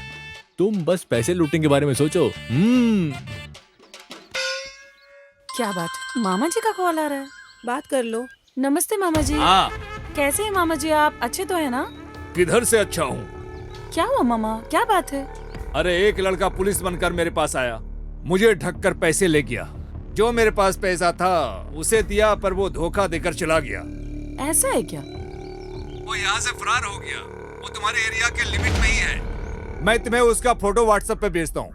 तुम बस पैसे लूटने के बारे में सोचो। क्या बात, मामा जी का कॉल आ रहा है? बात कर लो। नमस्ते मामा जी। हाँ, कैसे हैं मामा जी आप? अच्छे तो है ना? किधर से अच्छा हूँ? क्या हुआ मामा, क्या बात है? अरे एक लड़का पुलिस बनकर मेरे पास आया, मुझे ढक कर पैसे ले गया। जो मेरे पास पैसा था उसे दिया, पर वो धोखा देकर चला गया। ऐसा है क्या? वो यहाँ से फरार हो गया। वो तुम्हारे एरिया के लिमिट में ही है। मैं तुम्हें उसका फोटो व्हाट्सएप पे भेजता हूँ।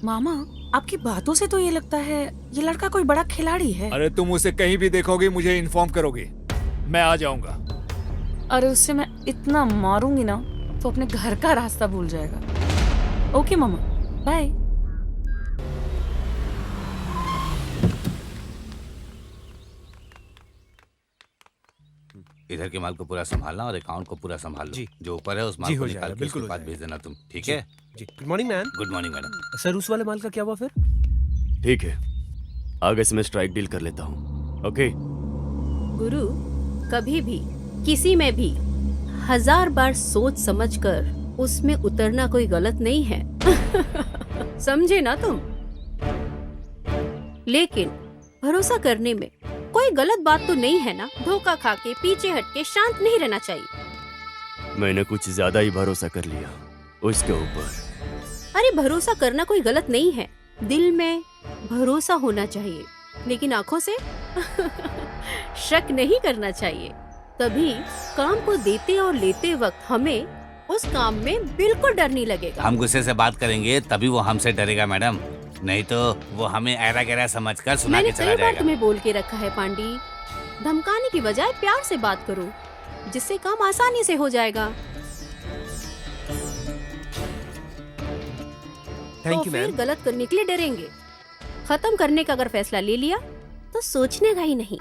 मामा, आपकी बातों से तो ये लगता है ये लड़का कोई बड़ा खिलाड़ी है। अरे तुम उसे कहीं भी देखोगे मुझे इन्फॉर्म करोगे, मैं आ जाऊंगा। अरे उससे मैं इतना मारूंगी ना तो अपने घर का रास्ता भूल जाएगा। ओके मामा, बाय। इधर के माल को पूरा संभालना और अकाउंट को पूरा संभाल लो। जी। जो ऊपर है उस जी, माल को हो निकाल जाएगा, के बिल्कुल उसके हो बाद भेज देना तुम, ठीक जी, है? जी। Good morning ma'am. Good morning madam. Sir, उस वाले माल का क्या हुआ फिर? ठीक है, आगे से मैं स्ट्राइक डील कर लेता हूँ। ओके। गुरु, कभी भी किसी में भी 1000 बार सोच समझकर उसमें उतरना कोई गलत नहीं है। समझे ना तुम? लेकिन भरोसा करने में कोई गलत बात तो नहीं है ना? धोखा खा के पीछे हट के शांत नहीं रहना चाहिए। मैंने कुछ ज्यादा ही भरोसा कर लिया उसके ऊपर। अरे भरोसा करना कोई गलत नहीं है, दिल में भरोसा होना चाहिए, लेकिन आंखों से शक नहीं करना चाहिए। तभी काम को देते और लेते वक्त हमें उस काम में बिल्कुल डर नहीं लगेगा। हम गुस्से से बात करेंगे तभी वो हमसे डरेगा मैडम, नहीं तो वो हमें ऐरा गैरा समझकर सुना मैंने के चला कई बार जाएगा। तुम्हें बोल के रखा है पांडी, धमकाने की बजाय प्यार से बात करो, जिससे काम आसानी से हो जाएगा। थैंक तो यू फिर मैम। गलत करने के लिए डरेंगे। खत्म करने का अगर फैसला ले लिया तो सोचने का ही नहीं।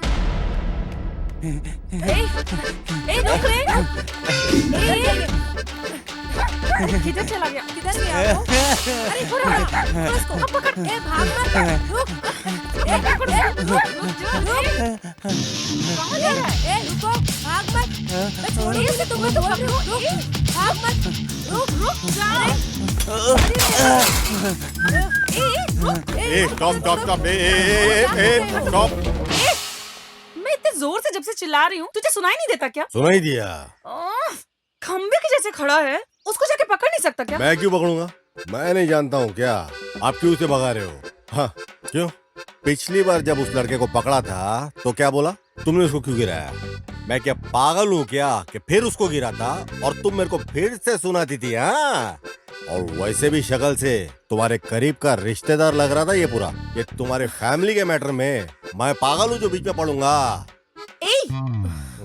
रुक रे। अरे किधर चला गया? किधर गया वो? अरे पकड़ उसको, अब पकड़। ए भाग मत, रुक। ए रुक, कहाँ जा रहा है? ए रुको, भाग मत। मैं छोड़ूंगी नहीं तुम्हें, तो रुक, भाग मत, रुक जा। स्टॉप मैं इतने जोर से जब से चिल्ला रही हूँ, तुझे सुनाई नहीं देता क्या? सुनाई दिया। खंबे के जैसे खड़ा है, उसको जाके पकड़ नहीं सकता क्या? मैं क्यों पकड़ूंगा? मैं नहीं जानता हूँ क्या? आप क्यों उसे भगा रहे हो? हाँ, क्यों? पिछली बार जब उस लड़के को पकड़ा था तो क्या बोला? तुमने उसको क्यों गिराया? मैं क्या पागल हूँ क्या कि फिर उसको गिरा था और तुम मेरे को फिर से सुनाती थी? हाँ, और वैसे भी शक्ल से तुम्हारे करीब का रिश्तेदार लग रहा था ये पूरा। ये तुम्हारे फैमिली के मैटर में मैं पागल हूँ जो बीच में पड़ूंगा?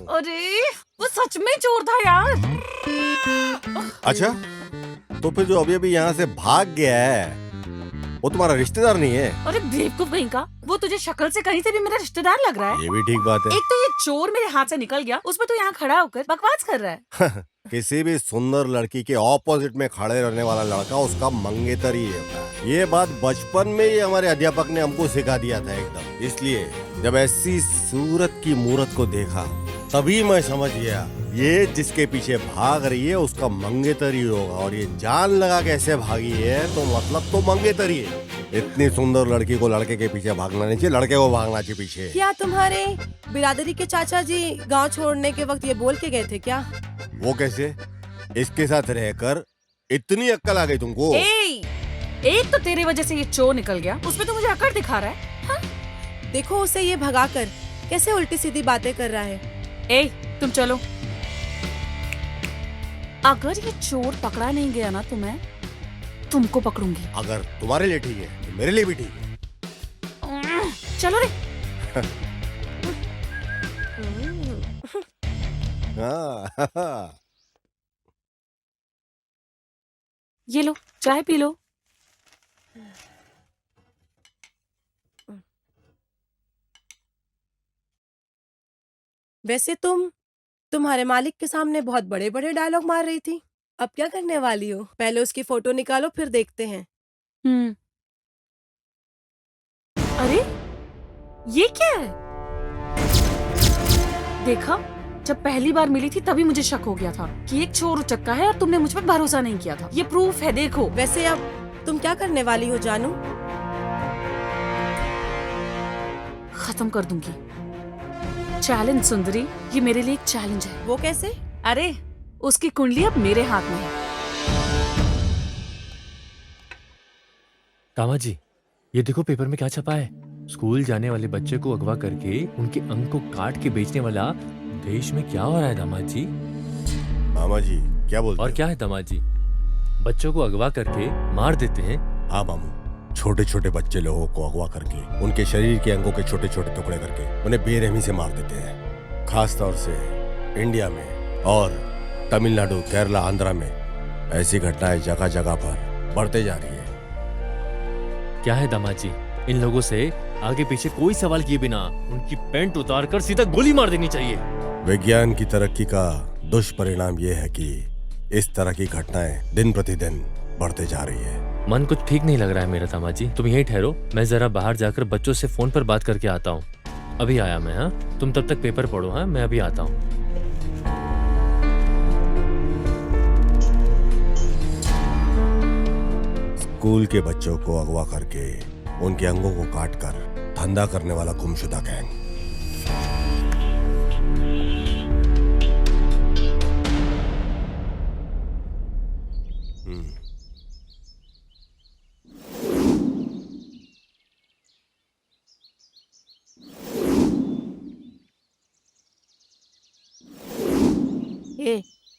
अरे वो सच में चोर था यार। अच्छा, तो फिर जो अभी अभी यहाँ से भाग गया है वो तुम्हारा रिश्तेदार नहीं है? अरे बेवकूफ कहीं का, वो तुझे शक्ल से कहीं से भी मेरा रिश्तेदार लग रहा है। ये भी ठीक बात है। एक तो ये चोर मेरे हाथ से निकल गया, उसमें तो यहाँ खड़ा होकर बकवास कर रहा है। किसी भी सुंदर लड़की के ऑपोजिट में खड़े रहने वाला लड़का उसका मंगेतर ही है। ये बात बचपन में ही हमारे अध्यापक ने हमको सिखा दिया था एकदम। इसलिए जब ऐसी सूरत की मूरत को देखा तभी मैं समझ गया ये जिसके पीछे भाग रही है उसका मंगेतर ही होगा। और ये जान लगा कैसे भागी है तो मतलब तो मंगेतर ही है। इतनी सुंदर लड़की को लड़के के पीछे भागना नहीं चाहिए, लड़के को भागना चाहिए पीछे। क्या तुम्हारे बिरादरी के चाचा जी गांव छोड़ने के वक्त ये बोल के गए थे क्या? वो कैसे? इसके साथ रहकर इतनी अक्ल आ गई तुमको? एक तो तेरे वजह से ये चोर निकल गया, उसमें तो मुझे अकड़ दिखा रहा है। हाँ? देखो उसे ये भगाकर कैसे उल्टी सीधी बातें कर रहा है। तुम चलो। अगर ये चोर पकड़ा नहीं गया ना तो मैं तुमको पकड़ूंगी। अगर तुम्हारे लिए ठीक है तो मेरे लिए भी ठीक है। चलो रे। हाँ। ये लो चाय पी लो। वैसे तुम्हारे मालिक के सामने बहुत बड़े बड़े डायलॉग मार रही थी, अब क्या करने वाली हो? पहले उसकी फोटो निकालो फिर देखते हैं। अरे ये क्या है? देखा, जब पहली बार मिली थी तभी मुझे शक हो गया था कि एक चोर उचक्का है और तुमने मुझ पर भरोसा नहीं किया था। ये प्रूफ है, देखो। वैसे अब तुम क्या करने वाली हो जानू? खत्म कर दूंगी। चैलेंज सुंदरी, ये मेरे लिए एक चैलेंज है। वो कैसे? अरे उसकी कुंडली अब मेरे हाथ में है। कामा जी, ये देखो पेपर में क्या छपा है। स्कूल जाने वाले बच्चे को अगवा करके उनके अंग को काट के बेचने वाला देश में क्या हो रहा है दामाद जी? मामा जी क्या बोलते? और क्या है दामाद जी? बच्चों को अगवा करके मार देते हैं। हाँ मामू, छोटे छोटे बच्चे लोगों को अगवा करके उनके शरीर के अंगों के छोटे छोटे टुकड़े करके उन्हें बेरहमी से मार देते हैं। खास तौर से इंडिया में और तमिलनाडु, केरला, आंध्रा में ऐसी घटनाएं जगह जगह पर बढ़ते जा रही है। क्या है दामाद जी, इन लोगों से आगे पीछे कोई सवाल किए बिना उनकी पैंट उतार कर सीधा गोली मार देनी चाहिए। विज्ञान की तरक्की का दुष्परिणाम ये है कि इस तरह की घटनाएं दिन प्रतिदिन बढ़ते जा रही है। मन कुछ ठीक नहीं लग रहा है मेरा दामाद जी, तुम यहीं ठहरो, मैं जरा बाहर जाकर बच्चों से फोन पर बात करके आता हूँ। अभी आया मैं। हाँ, तुम तब तक पेपर पढ़ो। हाँ, मैं अभी आता हूँ। स्कूल के बच्चों को अगवा करके उनके अंगों को काटकर धंधा करने वाला गुमशुदा गैंग।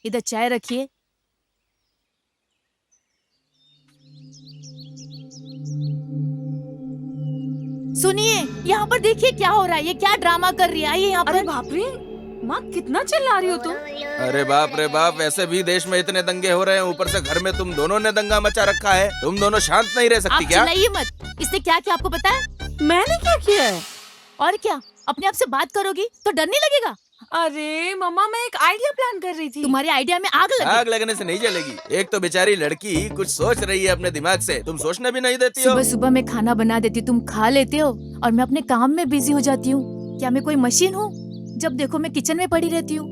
इधर चाय रखिए। सुनिए, यहाँ पर देखिए क्या हो रहा है। ये क्या ड्रामा कर रही है? आइए यहाँ पर। अरे बाप रे, माँ कितना चिल्ला रही हो तुम? अरे बाप रे बाप, वैसे भी देश में इतने दंगे हो रहे हैं, ऊपर से घर में तुम दोनों ने दंगा मचा रखा है। तुम दोनों शांत नहीं रह सकती क्या? आप चिल्लाइए मत। इसने क्या किया आपको पता है? मैंने क्या किया है? और क्या, अपने आप से बात करोगी तो डर नहीं लगेगा? अरे मम्मा, मैं एक आइडिया प्लान कर रही थी। तुम्हारे आइडिया में आग लगी। आग लगने से नहीं जलेगी। एक तो बेचारी लड़की कुछ सोच रही है अपने दिमाग से, तुम सोचने भी नहीं देती हो। सुबह सुबह मैं खाना बना देती, तुम खा लेते हो और मैं अपने काम में बिजी हो जाती हूँ। क्या मैं कोई मशीन हूँ? जब देखो मैं किचन में पड़ी रहती हूँ।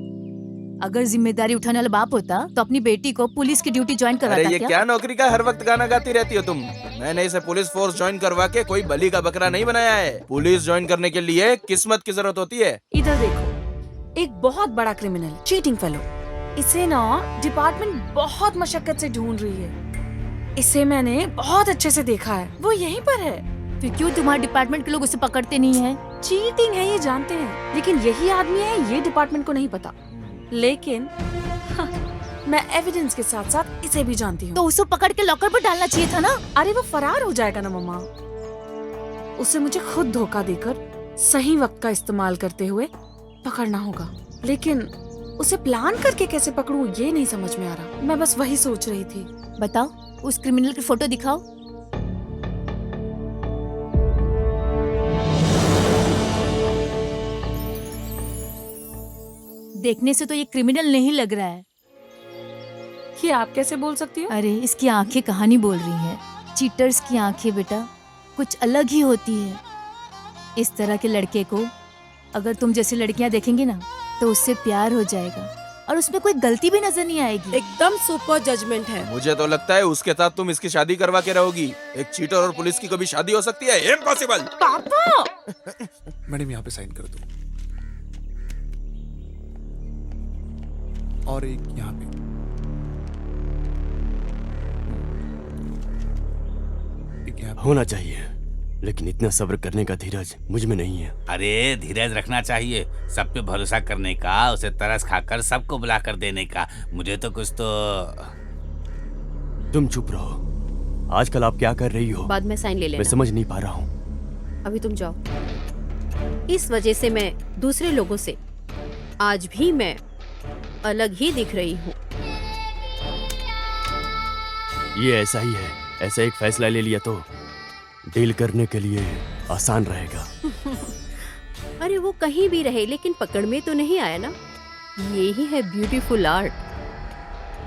अगर जिम्मेदारी उठाने वाला बाप होता तो अपनी बेटी को पुलिस की ड्यूटी ज्वाइन अरे करवाता ये क्या नौकरी का हर वक्त गाना गाती रहती हो तुम। मैंने इसे पुलिस फोर्स ज्वाइन करवा के कोई बलि का बकरा नहीं बनाया है। पुलिस ज्वाइन करने के लिए किस्मत की जरूरत होती है। इधर देखो, एक बहुत बड़ा क्रिमिनल, चीटिंग फेलो। इसे ना डिपार्टमेंट बहुत मशक्कत से ढूंढ रही है। इसे मैंने बहुत अच्छे से देखा है, वो यहीं पर है। फिर क्यों तुम्हारे डिपार्टमेंट के लोग उसे पकड़ते नहीं है? चीटिंग है ये जानते हैं, लेकिन यही आदमी है ये डिपार्टमेंट को नहीं पता। लेकिन मैं एविडेंस के साथ साथ इसे भी जानती हूँ। तो उसे पकड़ के लॉकर पर डालना चाहिए था ना। अरे वो फरार हो जाएगा ना मम्मा। उसे मुझे खुद धोखा देकर सही वक्त का इस्तेमाल करते हुए पकड़ना होगा, लेकिन उसे प्लान करके कैसे पकड़ूं ये नहीं समझ में आ रहा। मैं बस वही सोच रही थी। बताओ, उस क्रिमिनल की फोटो दिखाओ। देखने से तो ये क्रिमिनल नहीं लग रहा है। ये आप कैसे बोल सकती हो? अरे इसकी आंखें कहानी बोल रही हैं। चीटर्स की आंखें बेटा कुछ अलग ही होती है। इस तरह के लड़के को अगर तुम जैसी लड़कियां देखेंगी ना तो उससे प्यार हो जाएगा और उसमें कोई गलती भी नजर नहीं आएगी। एकदम सुपर जजमेंट है। मुझे तो लगता है उसके साथ तुम इसकी शादी करवा के रहोगी। एक चीटर और पुलिस की कभी शादी हो सकती है? इम्पॉसिबल। पापा! मैडम यहाँ पे साइन कर दो, और एक यहाँ पे। एक यहाँ पे। होना चाहिए, लेकिन इतना सब्र करने का धीरज मुझ में नहीं है। अरे धीरज रखना चाहिए, सब पे भरोसा करने का, उसे तरस खाकर सबको बुला कर देने का। मुझे तो कुछ तो। तुम चुप रहो। आजकल आप क्या कर रही हो? बाद में साइन ले मैं लेना। समझ नहीं पा रहा हूँ। अभी तुम जाओ। इस वजह से मैं दूसरे लोगों से आज भी मैं अलग ही दिख रही हूँ। ये ऐसा ही है। ऐसा एक फैसला ले लिया तो डील करने के लिए आसान रहेगा। अरे वो कहीं भी रहे लेकिन पकड़ में तो नहीं आया ना। यही है ब्यूटीफुल आर्ट।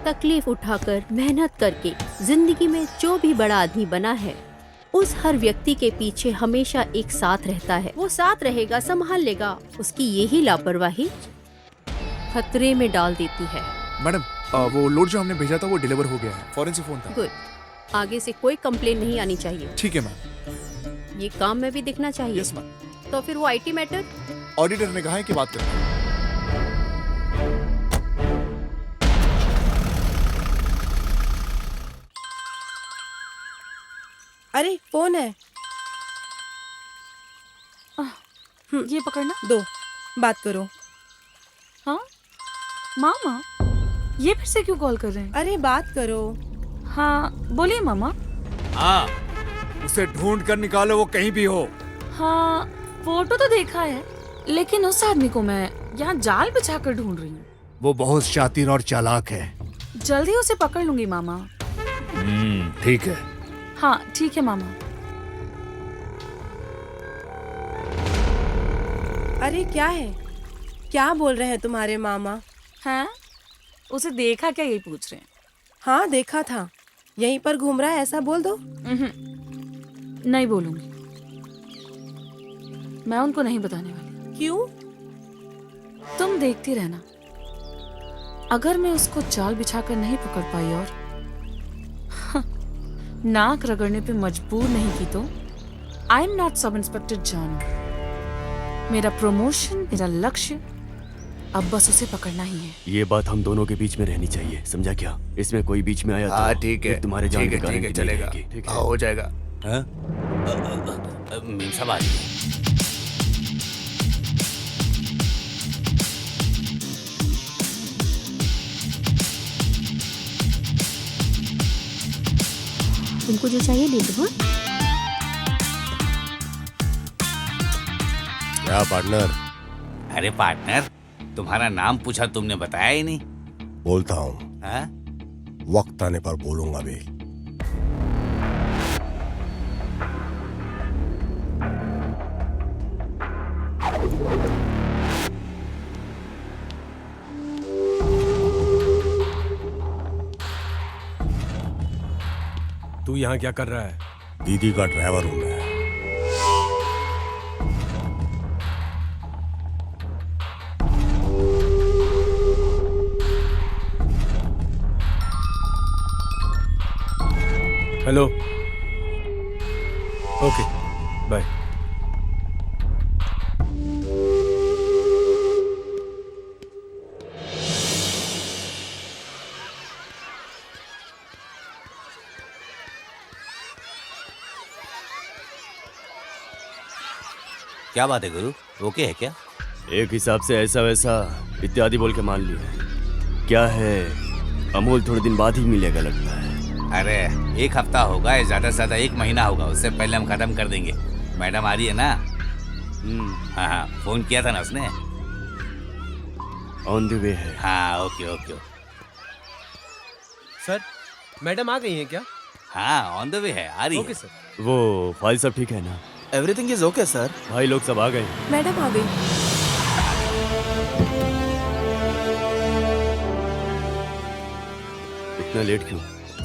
तकलीफ उठाकर मेहनत करके जिंदगी में जो भी बड़ा आदमी बना है, उस हर व्यक्ति के पीछे हमेशा एक साथ रहता है। वो साथ रहेगा, संभाल लेगा। उसकी यही लापरवाही खतरे में डाल देती है। मैडम वो लोड जो हमने भेजा था वो डिलीवर हो गया है। फॉरेन से फोन था। गुड। आगे से कोई कंप्लेन नहीं आनी चाहिए। ठीक है मैम। ये काम में भी दिखना चाहिए। Yes ma'am. तो फिर वो आईटी मैटर ऑडिटर ने कहा है कि बात करें। अरे फोन है। ये पकड़ना। दो, बात करो। हाँ मामा, ये फिर से क्यों कॉल कर रहे हैं? अरे बात करो। हाँ बोलिए मामा। हाँ, उसे ढूंढ कर निकालो, वो कहीं भी हो। हाँ फोटो तो देखा है, लेकिन उस आदमी को मैं यहाँ जाल बिछा कर ढूंढ रही हूँ। वो बहुत शातिर और चालाक है। जल्दी उसे पकड़ लूंगी मामा। ठीक है। हाँ ठीक है मामा। अरे क्या है? क्या बोल रहे हैं तुम्हारे मामा? हैं? उसे देखा क्या, यही पूछ रहे हैं। हाँ देखा था, यहीं पर घूम रहा है, ऐसा बोल दो। नहीं बोलूंगी, मैं उनको नहीं बताने वाली। क्यों? तुम देखती रहना। अगर मैं उसको जाल बिछाकर नहीं पकड़ पाई और नाक रगड़ने पे मजबूर नहीं की तो I am not sub inspector जानू। मेरा प्रमोशन, मेरा लक्ष्य अब बस उसे पकड़ना ही है। ये बात हम दोनों के बीच में रहनी चाहिए, समझा क्या? इसमें कोई बीच में आया तो हाँ ठीक है, फिर तुम्हारे जान ठीक की है, ठीक है, गारंटी नहीं चलेगा। रहेगी, ठीक है? हाँ, हो जाएगा। मीम साहब आ रही तुमको जो चाहिए ले लो। क्या पार्टनर? है। अरे पार्टनर, तुम्हारा नाम पूछा, तुमने बताया ही नहीं। बोलता हूँ, हाँ? वक्त आने पर बोलूंगा भी। तू यहाँ क्या कर रहा है? दीदी का ड्राइवर हूं मैं। हेलो। Okay bye. क्या बात है गुरु, ओके है क्या? एक हिसाब से ऐसा वैसा इत्यादि बोल के मान लिया। क्या है, अमूल थोड़े दिन बाद ही मिलेगा लगता है। अरे 1 हफ्ता होगा या ज्यादा से ज्यादा 1 महीना होगा, उससे पहले हम खत्म कर देंगे। मैडम आ रही है ना? हाँ हाँ, फोन किया था ना उसने। ऑन द वे है। हाँ ओके ओके। सर मैडम आ गई हैं क्या? हाँ ऑन द वे है, आ रही है। Okay sir. वो फाइल सब ठीक है ना? Everything is okay sir. भाई लोग सब आ गए। मैडम आ गई। इतना लेट क्यों?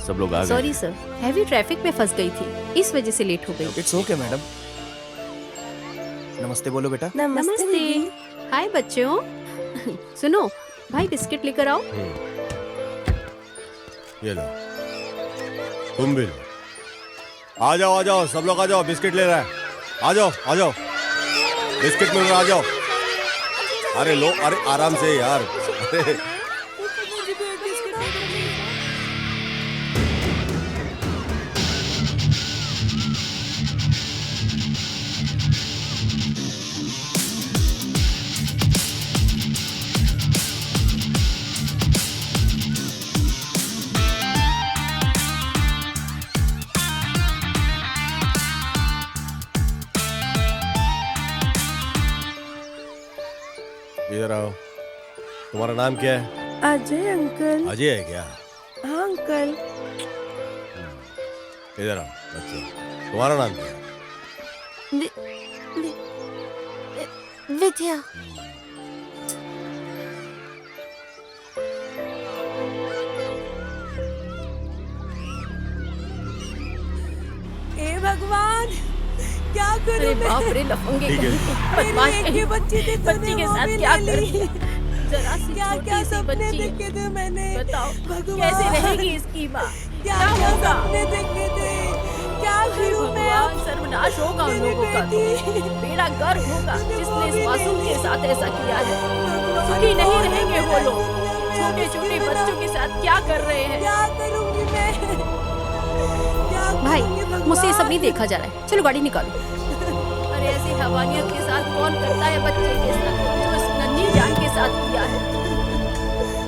सब लोग आ गए। सॉरी सर, हैवी ट्रैफिक में फंस गई थी, इस वजह से लेट हो गई। It's okay madam. नमस्ते बोलो बेटा। नमस्ते। हाय बच्चों। सुनो भाई, बिस्किट लेकर आओ। ये लो, तुम भी लो। आ जाओ सब लोग आ जाओ, बिस्किट ले रहा है। आ जाओ बिस्किट मिल रहा, आ जाओ। अरे लो, अरे आराम से यार। अरे इधर आओ। तुम्हारा नाम क्या है? अजय अंकल। अजय है क्या? हाँ अंकल। इधर आओ बच्चों, तुम्हारा नाम क्या है? विद्या। हे भगवान, क्या करूं अरे मैं? बाप रे, लफंगे ठीक है। बदमाश मेरी एक कहीं। ही बच्ची थी, बच्ची के साथ क्या कर दिया? जरा सी क्या छोटी सी सपने बच्ची, देखे थे मैंने? बताओ भगवान, कैसे रहेगी इसकी माँ? क्या क्या होगा? सपने देखे थे? क्या हे करूं मैं भगवान, अब? सर्वनाश होगा उन मेरी लोगों का। बेटी। बेड़ा गर्क होगा जिसने इस मासूम के साथ ऐसा किया है। भगवान, सुखी नहीं कौन रहेंगे है वो मेरा लोग। दुनिया में? छोटे छोटे मुझे बच्चों के साथ क्या कर रहे हैं? क्या करूंगी मैं? क्या भाई करूंगी भगवान? मुझसे ये सब नहीं देखा जा रहा है, चलो गाड़ी निकालो। अरे ऐसी हवानियत के साथ कौन करता है बच्चे के साथ, जो इस नन्ही जान के साथ किया है?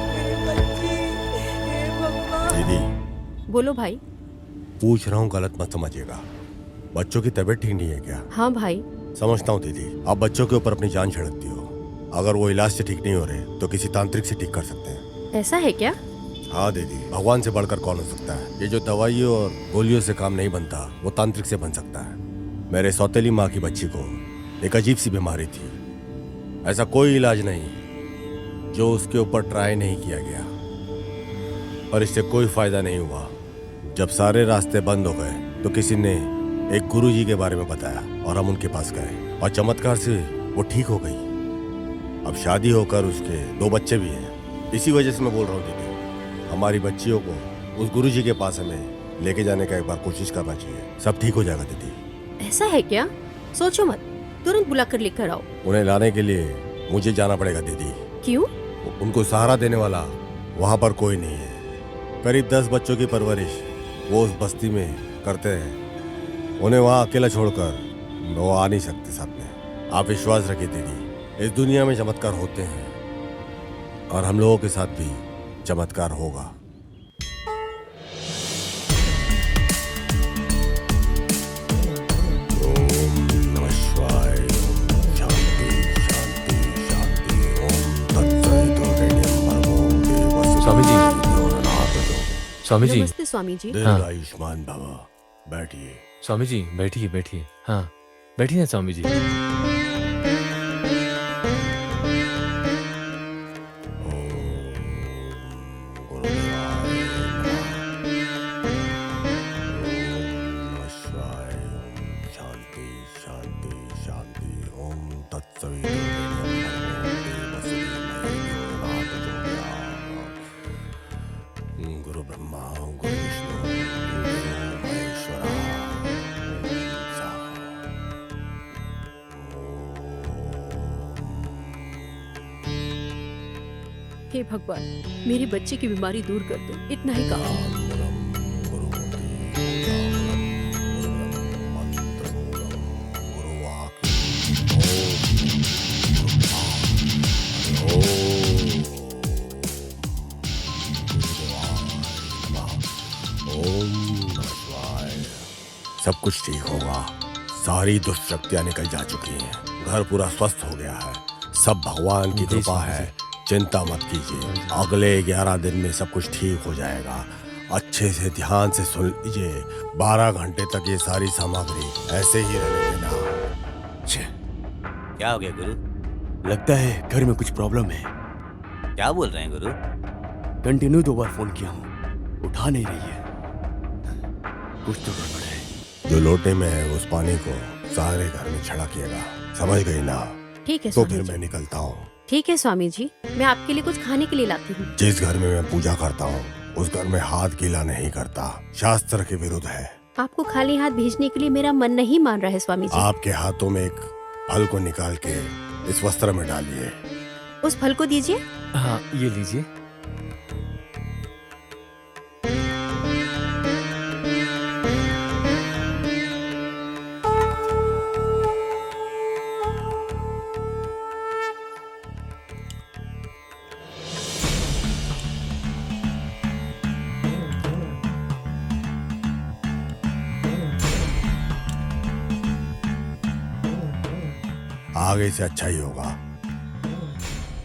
मेरी बच्ची, हे भगवान। दीदी बोलो भाई। पूछ रहा हूँ, गलत मत समझिएगा। बच्चों की तबीयत ठीक नहीं है क्या? हाँ भाई। समझता हूँ दीदी, आप बच्चों के ऊपर अपनी जान छिड़कती हो। अगर वो इलाज से ठीक नहीं हो रहे तो किसी तांत्रिक से ठीक कर सकते हैं। ऐसा है क्या? हाँ दीदी, भगवान से बढ़कर कौन हो सकता है? ये जो दवाइयों और गोलियों से काम नहीं बनता, वो तांत्रिक से बन सकता है। मेरे सौतेली माँ की बच्ची को एक अजीब सी बीमारी थी। ऐसा कोई इलाज नहीं जो उसके ऊपर ट्राई नहीं किया गया, और इससे कोई फायदा नहीं हुआ। जब सारे रास्ते बंद हो गए तो किसी ने एक गुरुजी के बारे में बताया और हम उनके पास गए, और चमत्कार से वो ठीक हो गई। अब शादी होकर उसके 2 बच्चे भी हैं। इसी वजह से मैं बोल रहा हूँ दीदी, हमारी बच्चियों को उस गुरुजी के पास हमें लेके जाने का एक बार कोशिश करना चाहिए। सब ठीक हो जाएगा दीदी। ऐसा है क्या? सोचो मत, तुरंत बुला कर लेकर आओ। उन्हें लाने के लिए मुझे जाना पड़ेगा दीदी। क्यों? उनको सहारा देने वाला वहाँ पर कोई नहीं है। करीब 10 बच्चों की परवरिश वो उस बस्ती में करते हैं। उन्हें वहाँ अकेला छोड़कर वो आ नहीं सकते साथ में। आप विश्वास रखिए दीदी, इस दुनिया में चमत्कार होते हैं, और हम लोगों के साथ भी चमत्कार होगा। ओम नमः शिवाय। शांति शांति शांति। ओम तत्सवितुर्वरेण्यं भर्गो देवस्य स्वामी जी। धियो न प्रचोदयात्। स्वामी जी। नमस्ते स्वामी जी। दीर्घायुष्मान भव। बैठिए। स्वामी जी बैठिए बैठिए। हाँ बैठिए ना स्वामी जी। हे भगवान, मेरी बच्ची की बीमारी दूर कर दो, इतना ही कहा। सब कुछ ठीक होगा। सारी दुष्ट शक्तियां निकल जा चुकी हैं। घर पूरा स्वस्थ हो गया है। सब भगवान की कृपा है। चिंता मत कीजिए, अगले 11 दिन में सब कुछ ठीक हो जाएगा। अच्छे से ध्यान से सुन लीजिए। 12 घंटे तक ये सारी सामग्री ऐसे ही रहने देना। क्या हो गया गुरु? लगता है घर में कुछ प्रॉब्लम है। क्या बोल रहे हैं गुरु? कंटिन्यू 2 बार फोन किया हूँ, उठा नहीं रही है। कुछ तो गड़बड़ है। जो लोटे में है उस पानी को सारे घर में छिड़किएगा, समझ गई ना? ठीक है तो स्वामी फिर जी। मैं निकलता हूँ। ठीक है स्वामी जी, मैं आपके लिए कुछ खाने के लिए लाती हूँ। जिस घर में मैं पूजा करता हूँ उस घर में हाथ गीला नहीं करता, शास्त्र के विरुद्ध है। आपको खाली हाथ भेजने के लिए मेरा मन नहीं मान रहा है स्वामी जी। आपके हाथों में एक फल को निकाल के इस वस्त्र में डालिए। उस फल को दीजिए। हाँ, ये लीजिए। आगे से अच्छा ही होगा।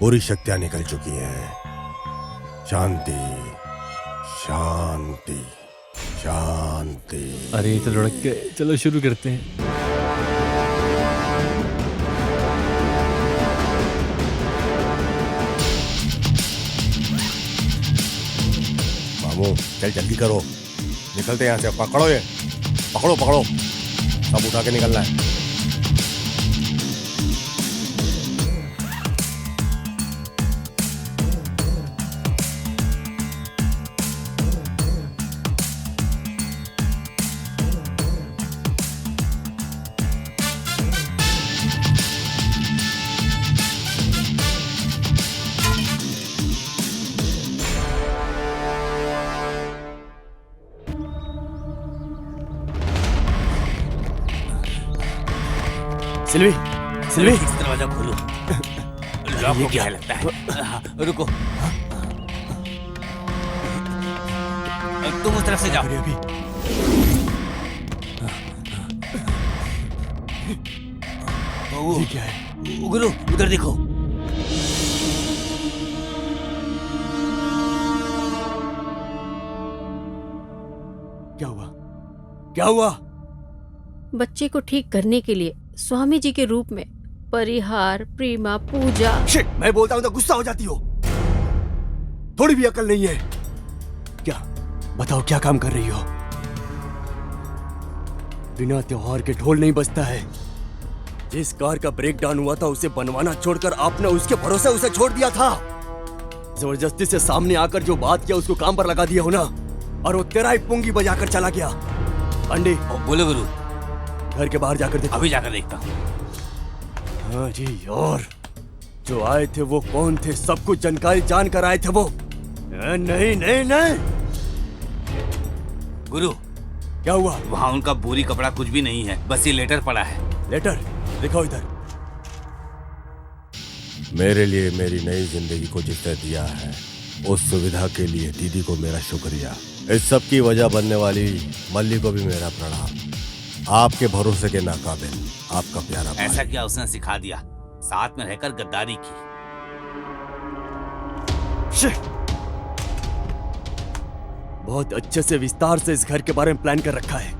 बुरी शक्तियां निकल चुकी हैं। शांति शांति शांति। अरे तो लड़क गए, चलो शुरू करते हैं। मामू चल जल्दी करो, निकलते यहाँ से। पकड़ो ये, पकड़ो पकड़ो, सब उठा के निकलना है। सिल्वी, सिल्वी, दरवाजा खोलो। लॉक हो गया लगता है। हाँ, रुको, तुम उस तरफ से जाओ। अभी ये क्या है? गुरु उधर देखो। क्या हुआ? क्या हुआ? बच्चे को ठीक करने के लिए स्वामी जी के रूप में परिहार, प्रेमा, पूजा। शिट, मैं बोलता हूं तो गुस्सा हो जाती हो। थोड़ी भी अकल नहीं है क्या? बताओ क्या काम कर रही हो? बिना त्योहार के ढोल नहीं बजता है। जिस कार का ब्रेक डाउन हुआ था उसे बनवाना छोड़कर आपने उसके भरोसे उसे छोड़ दिया था। जबरदस्ती से सामने आकर जो बात किया उसको काम पर लगा दिया हो ना, और वो तेरा ही पुंगी बजाकर चला गया। अंडे बोलो गुरु। घर के बाहर जाकर देखो। अभी जाकर देखता हूँ। हाँ जी यार, जो आए थे वो कौन थे? सब कुछ जानकारी जानकर आए थे वो। नहीं नहीं नहीं। गुरु क्या हुआ? वहाँ उनका बोरी कपड़ा कुछ भी नहीं है, बस ये लेटर पड़ा है। लेटर दिखाओ इधर। मेरे लिए मेरी नई जिंदगी को जिसने दिया है उस सुविधा के लिए दीदी को मेरा शुक्रिया। इस सब की वजह बनने वाली मल्ली को भी मेरा प्रणाम। आपके भरोसे के नाकाबिल आपका प्यारा भाई। ऐसा क्या उसने सिखा दिया? साथ में रहकर गद्दारी की। बहुत अच्छे से विस्तार से इस घर के बारे में प्लान कर रखा है।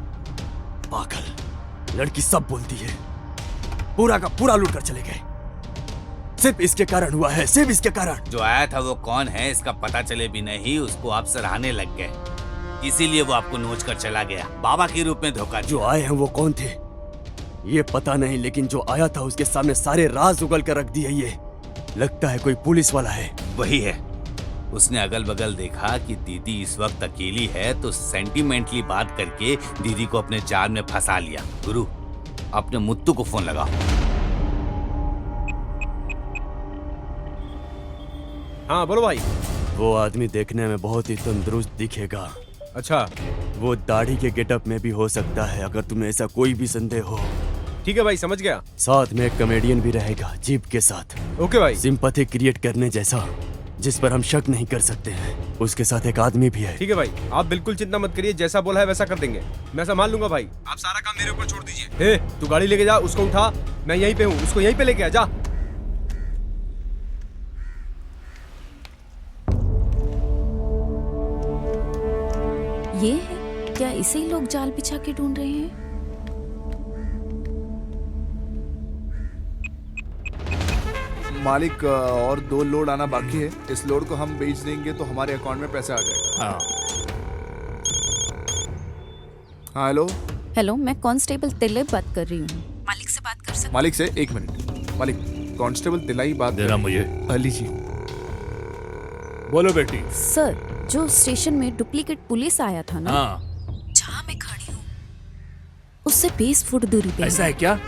पागल लड़की सब बोलती है। पूरा का पूरा लूट कर चले गए। सिर्फ इसके कारण हुआ है, सिर्फ इसके कारण। जो आया था वो कौन है इसका पता चले भी नहीं, उसको आप सराहने लग गए, इसीलिए वो आपको नोच कर चला गया। बाबा के रूप में धोखा। जो आए हैं वो कौन थे ये पता नहीं, लेकिन जो आया था उसके सामने सारे राज उगल कर रख दिए। ये लगता है कोई पुलिस वाला है। वही है। उसने अगल बगल देखा कि दीदी इस वक्त अकेली है तो सेंटिमेंटली बात करके दीदी को अपने जाल में फंसा लिया। गुरु अपने मुत्तू को फोन लगाओ। हाँ बोलो भाई। वो आदमी देखने में बहुत ही तंदुरुस्त दिखेगा। अच्छा वो दाढ़ी के गेटअप में भी हो सकता है, अगर तुम्हें ऐसा कोई भी संदेह हो। ठीक है भाई, समझ गया। साथ में एक कॉमेडियन भी रहेगा जीप के साथ। ओके भाई। सिंपैथी क्रिएट करने जैसा, जिस पर हम शक नहीं कर सकते हैं। उसके साथ एक आदमी भी है। ठीक है भाई, आप बिल्कुल चिंता मत करिए, जैसा बोला है वैसा कर देंगे। मैं संभाल लूंगा भाई, आप सारा काम मेरे ऊपर छोड़ दीजिए। तू गाड़ी लेके जा, उसको उठा, मैं यहीं पे हूँ, उसको यहीं पे लेके आ जा। ये है क्या? इसे ही लोग जाल बिछा के ढूंढ रहे हैं। मालिक, और 2 लोड आना बाकी है। इस लोड को हम बेच देंगे तो हमारे अकाउंट में पैसा आ जाएगा। हाँ हेलो। हेलो, मैं कांस्टेबल तिलक बात कर रही हूँ। मालिक से बात कर सकते? मालिक से 1 मिनट। मालिक, कांस्टेबल तिलाई बात देना मुझे। अली जी। बोलो बेटी। सर, जो स्टेशन में डुप्लीकेट पुलिस आया था ना, हाँ, जहाँ मैं खड़ी हूँ उससे 20 फुट दूरी पे ऐसा है क्या?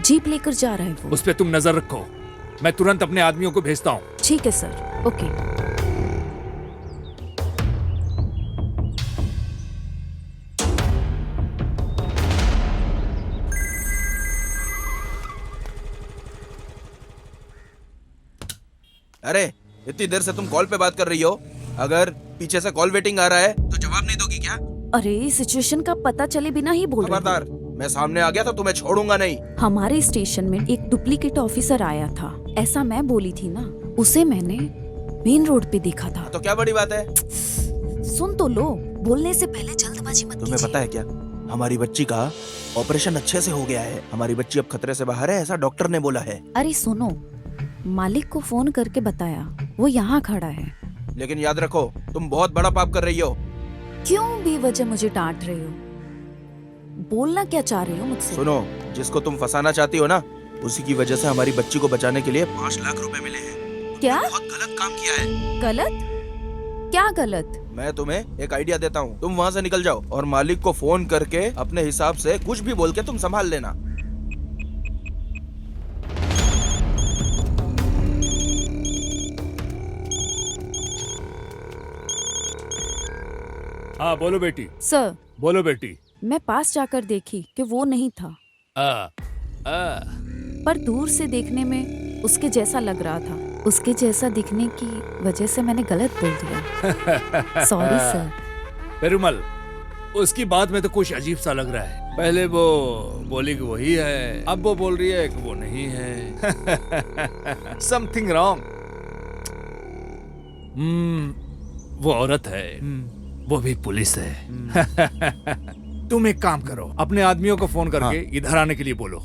जीप लेकर जा रहा है वो। उस पे तुम नजर रखो, मैं तुरंत अपने आदमियों को भेजता हूँ। ठीक है सर, ओके। अरे इतनी देर से तुम कॉल पे बात कर रही हो, अगर पीछे से कॉल वेटिंग आ रहा है तो जवाब नहीं दोगी क्या? अरे सिचुएशन का पता चले बिना ही बोल रही खबरदार, मैं सामने आ गया तो तुम्हें छोड़ूंगा नहीं। हमारे स्टेशन में एक डुप्लीकेट ऑफिसर आया था, ऐसा मैं बोली थी ना। उसे मैंने मेन रोड पे देखा था। तो क्या बड़ी बात है? सुन तो लो, बोलने से पहले जल्दबाजी मत तुम्हें पता है क्या, हमारी बच्ची का ऑपरेशन अच्छे से हो गया है। हमारी बच्ची अब खतरे से बाहर है, ऐसा डॉक्टर ने बोला है। अरे सुनो, मालिक को फोन करके बताया, वो यहाँ खड़ा है। लेकिन याद रखो, तुम बहुत बड़ा पाप कर रही हो। क्यों बेवजह मुझे डांट रहे हो? बोलना क्या चाह रहे हो मुझसे? सुनो, जिसको तुम फंसाना चाहती हो ना, उसी की वजह से हमारी बच्ची को बचाने के लिए 5 लाख रुपए मिले हैं। क्या? बहुत गलत काम किया है। गलत? क्या गलत? मैं तुम्हें एक आइडिया देता हूँ, तुम वहाँ से निकल जाओ और मालिक को फोन करके अपने हिसाब से कुछ भी बोल के तुम संभाल लेना। हाँ बोलो बेटी। सर, बोलो बेटी। मैं पास जाकर देखी कि वो नहीं था, पर दूर से देखने में उसके जैसा लग रहा था। उसके जैसा दिखने की वजह से मैंने गलत बोल दिया। Sorry sir. पेरुमल, उसकी बात में तो कुछ अजीब सा लग रहा है। पहले वो बोली कि वही है, अब वो बोल रही है कि वो नहीं है। Something wrong. वो औरत है, वो भी पुलिस है। तुम एक काम करो, अपने आदमियों को फोन करके इधर आने के लिए बोलो।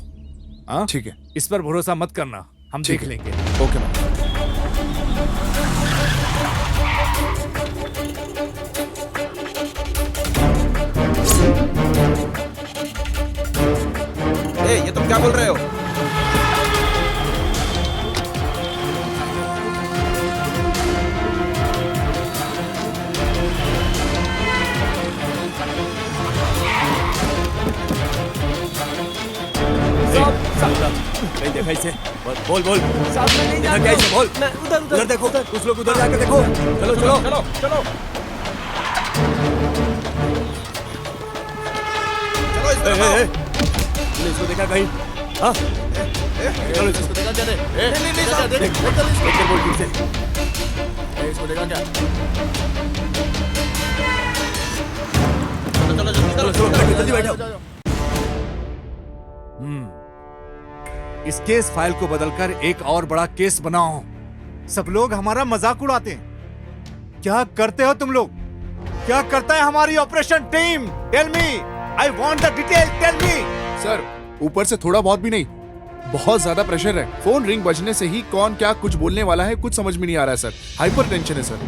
हाँ ठीक है। इस पर भरोसा मत करना, हम देख लेंगे। Okay ma'am. ये तुम क्या बोल रहे हो? नहीं देखा इसे। बोल बोल इधर क्या इसे बोल। उधर देखो, कुछ लोग उधर जाकर देखो। चलो चलो चलो चलो चलो इस तरफ। तुमने इसको देखा कहीं? हाँ चलो इसको देखा क्या? नहीं साहब, बोल ठीक से। इसको देखा क्या? चलो चलो जल्दी बैठो। इस केस फाइल को बदलकर एक और बड़ा केस बनाओ। सब लोग हमारा मजाक उड़ाते हैं। क्या करते हो तुम लोग? क्या करता है हमारी operation team? Tell me, I want the detail, tell me. Sir, ऊपर से थोड़ा बहुत भी नहीं, बहुत ज्यादा प्रेशर है। फोन रिंग बजने से ही कौन क्या कुछ बोलने वाला है कुछ समझ में नहीं आ रहा है सर। हाइपर टेंशन है सर।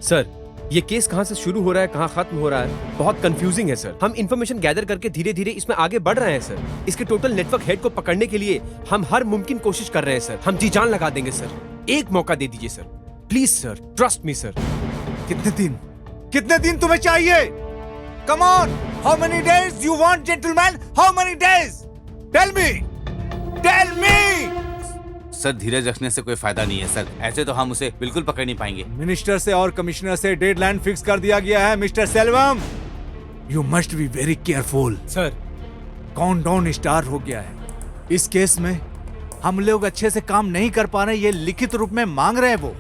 सर, ये केस कहाँ से शुरू हो रहा है, कहाँ खत्म हो रहा है, बहुत कंफ्यूजिंग है सर। हम इंफॉर्मेशन गैदर करके धीरे धीरे इसमें आगे बढ़ रहे हैं सर। इसके टोटल नेटवर्क हेड को पकड़ने के लिए हम हर मुमकिन कोशिश कर रहे हैं सर। हम जी जान लगा देंगे सर। एक मौका दे दीजिए sir, please sir, trust me sir. कितने दिन तुम्हें चाहिए? Come on, how many days you want gentleman? How many days? Tell me, tell me. Sir धीरज रखने से कोई फायदा नहीं है सर, ऐसे तो हम उसे बिल्कुल पकड़ नहीं पाएंगे। मिनिस्टर से और कमिश्नर से डेडलाइन फिक्स कर दिया गया है mister Selvam. You must be very careful. Sir countdown start हो गया है। इस केस में हम लोग अच्छे से काम नहीं कर पा रहे, ये लिखित रूप में मांग रहे हैं वो।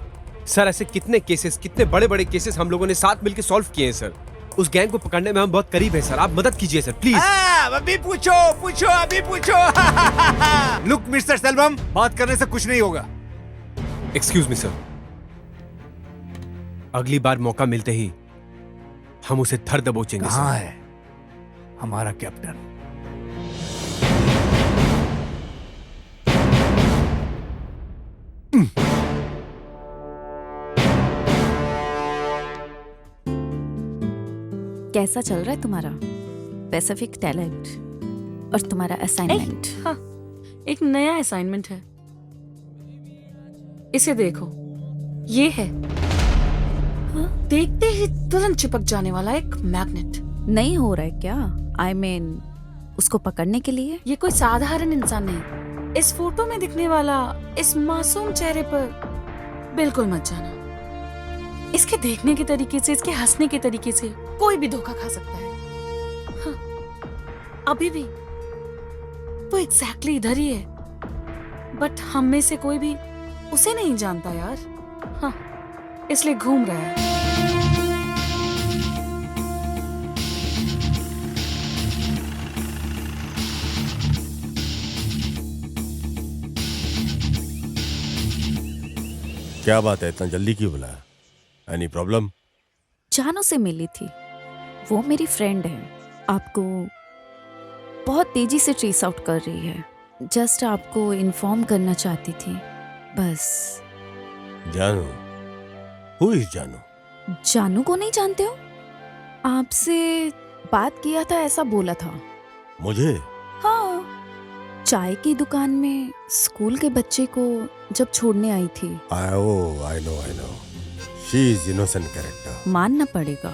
सर ऐसे कितने केसेस, कितने बड़े बड़े केसेस हम लोगों ने साथ मिलकर सॉल्व किए हैं सर। उस गैंग को पकड़ने में हम बहुत करीब हैं सर, आप मदद कीजिए सर प्लीज। अभी पूछो अभी पूछो। लुक मिस्टर सेल्वम, बात करने से कुछ नहीं होगा। एक्सक्यूज मी सर, अगली बार मौका मिलते ही हम उसे धर दबोचेंगे। कहाँ है हमारा कैप्टन? कैसा चल रहा है तुम्हारा पैसिफिक टैलेंट और तुम्हारा असाइनमेंट? हाँ, एक नया असाइनमेंट है, इसे देखो, ये है देखते ही तुरंत चिपक जाने वाला एक मैग्नेट। नहीं हो रहा है क्या? I mean, उसको पकड़ने के लिए? ये कोई साधारण इंसान नहीं, इस फोटो में दिखने वाला इस मासूम चेहरे पर बिल्कुल मत जाना। इसके देखने के तरीके से, इसके हंसने के तरीके से कोई भी धोखा खा सकता है। हाँ, अभी भी वो एग्जैक्टली इधर ही है, बट हम में से कोई भी उसे नहीं जानता यार। हाँ, इसलिए घूम रहा है। क्या बात है, इतना जल्दी क्यों बुलाया? Any problem? जानू से मिली थी, वो मेरी फ्रेंड है, आपको बहुत तेजी से ट्रेस आउट कर रही है। जस्ट आपको इन्फॉर्म करना चाहती थी बस। जानू? हु इज जानू? जानू को नहीं जानते हो? आपसे बात किया था ऐसा बोला था। मुझे? हाँ, चाय की दुकान में स्कूल के बच्चे को जब छोड़ने आई थी। I know she is innocent character. मानना पड़ेगा,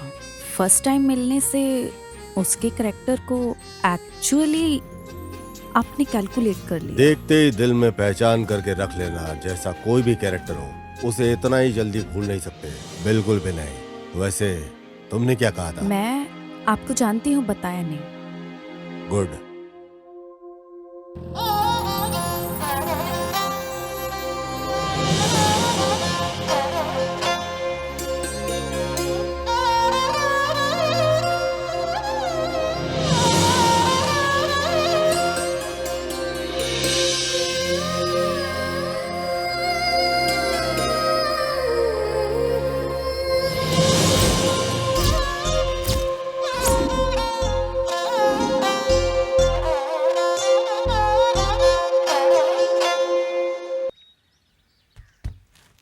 फर्स्ट टाइम मिलने से उसके कैरेक्टर को एक्चुअली आपने कैलकुलेट कर लिया। देखते ही दिल में पहचान करके रख लेना, जैसा कोई भी कैरेक्टर हो उसे इतना ही जल्दी भूल नहीं सकते, बिल्कुल भी नहीं। वैसे तुमने क्या कहा था? मैं आपको जानती हूँ, बताया नहीं। गुड।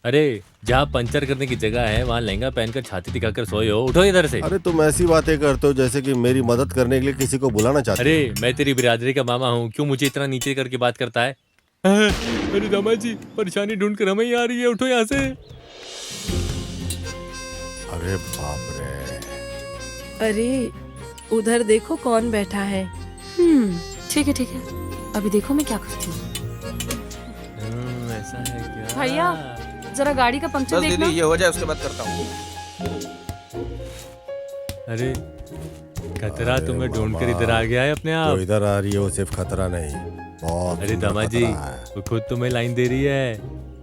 अरे जहाँ पंचर करने की जगह है वहाँ लहंगा पहनकर छाती दिखाकर सोए हो, उठो इधर से। अरे तुम ऐसी बातें करते हो जैसे कि मेरी मदद करने के लिए किसी को बुलाना चाहते हो। अरे मैं तेरी बिरादरी का मामा हूँ, क्यों मुझे इतना नीचे करके बात करता है? अरे दामाद जी, परेशानी ढूंढ कर हमें ही आ रही है, उठो यहाँ से। अरे बाप रे। अरे उधर देखो कौन बैठा है। ठीक है, अभी देखो मैं क्या करती हूँ। ऐसा है क्या? भैया जरा गाड़ी का पंक्चर बस देखना। दीदी, ये हो जाए उसके बाद करता हूँ। अरे खतरा अरे तुम्हें ढूंढ कर बाबा, इधर आ गया है अपने आप। तो इधर आ रही है वो सिर्फ खतरा नहीं, बहुत अरे सुंदर दामाद जी, खतरा है। वो खुद तुम्हें लाइन दे रही है,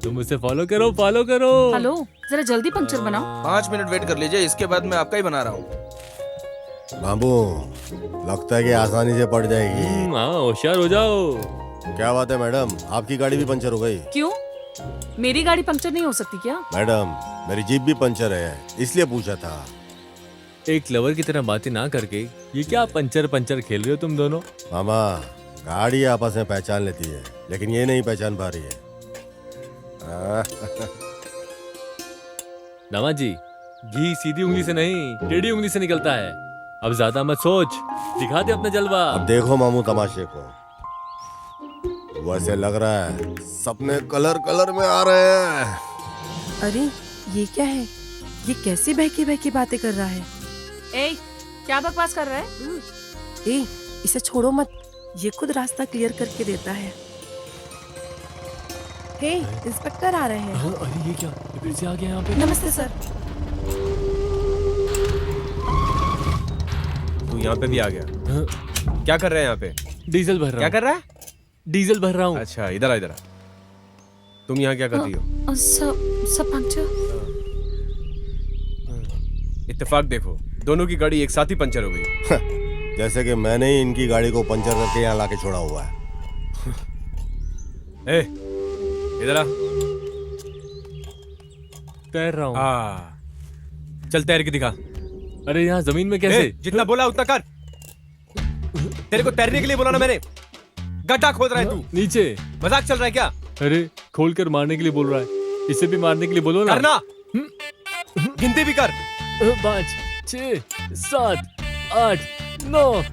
तुम उसे फॉलो करो, फॉलो करो। हेलो, जरा जल्दी पंक्चर बनाओ। 5 मिनट वेट कर लीजिए, इसके बाद मैं आपका ही बना रहा हूँ। बाबू, लगता है कि आसानी से पड़ जाएगी। हाँ, होशियार हो जाओ। क्या बात है मैडम, आपकी गाड़ी भी पंचर हो गई? क्यों, मेरी गाड़ी पंक्चर नहीं हो सकती क्या? मैडम, मेरी जीप भी पंचर है, इसलिए पूछा था। एक लवर की तरह बातें ना करके ये क्या पंचर खेल रहे हो तुम दोनों? मामा, गाड़ी आपस में पहचान लेती है, लेकिन ये नहीं पहचान पा रही है। दामाद जी, घी सीधी उंगली से नहीं टेढ़ी उंगली से निकलता है। अब ज्यादा मत सोच, दिखा दे अपना जलवा। अब देखो मामू तमाशे को। वैसे लग रहा है सपने कलर में आ रहे हैं। अरे ये क्या है, ये कैसी बहकी बहकी बातें कर रहा है। ए, क्या बकवास कर रहा है? ए, इसे छोड़ो मत, ये खुद रास्ता क्लियर करके देता है। हे, इंस्पेक्टर आ रहे हैं। हाँ, अरे ये क्या, ये फिर से आ गया यहाँ पे। नमस्ते सर। तू यहाँ पे भी आ गया। हाँ, क्या कर रहे हैं यहाँ पे? डीजल भर रहा क्या हूँ। कर रहा है? डीजल भर रहा हूँ। अच्छा, इधर आ इधर आ। तुम यहाँ क्या कर रही हो? सब पंक्चर। इत्तेफाक देखो, दोनों की गाड़ी एक साथ ही पंचर हो गई। जैसे कि मैंने ही इनकी गाड़ी को पंचर करके यहाँ लाके छोड़ा हुआ है। ए, इधर आ। तैर रहा हूँ। चल तैर के दिखा। अरे यहाँ जमीन में कैसे? जितना बोला उतना कर। तेरे को तैरने के लिए बोला ना मैंने। गड्ढा खोद रहा है तू। नीचे मजाक चल रहा है क्या? अरे खोल कर मारने के लिए बोल रहा है, इसे भी मारने के लिए बोलो ना। करना। गिनती भी कर। 5, 6, 7, 8, 9,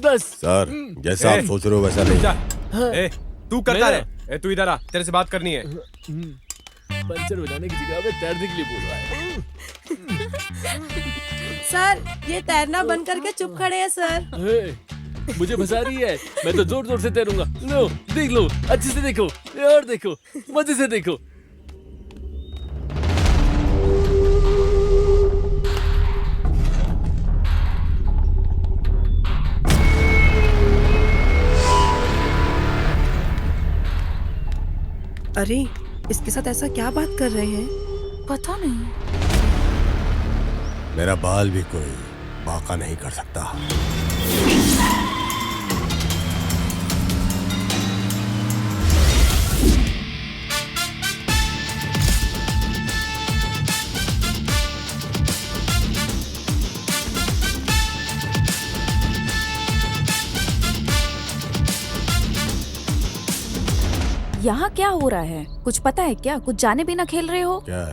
10। सर, जैसा आप सोच रहे हो वैसा नहीं। ए, तू करता रहे। ए, तू इधर आ, तेरे से बात करनी है। पंचर बजाने की जगह पे तैरने के लिए बोल रहा है। सर, ये तैरना बंद करके चुप खड़े हैं सर। मुझे फंसा रही है, मैं तो जोर जोर से तैरूंगा। लो, देख लो, अच्छे से देखो, और देखो, मजे से देखो। अरे, इसके साथ ऐसा क्या बात कर रहे हैं? पता नहीं। मेरा बाल भी कोई बाका नहीं कर सकता। यहाँ क्या हो रहा है? कुछ पता है क्या? कुछ जाने बिना खेल रहे हो? क्या?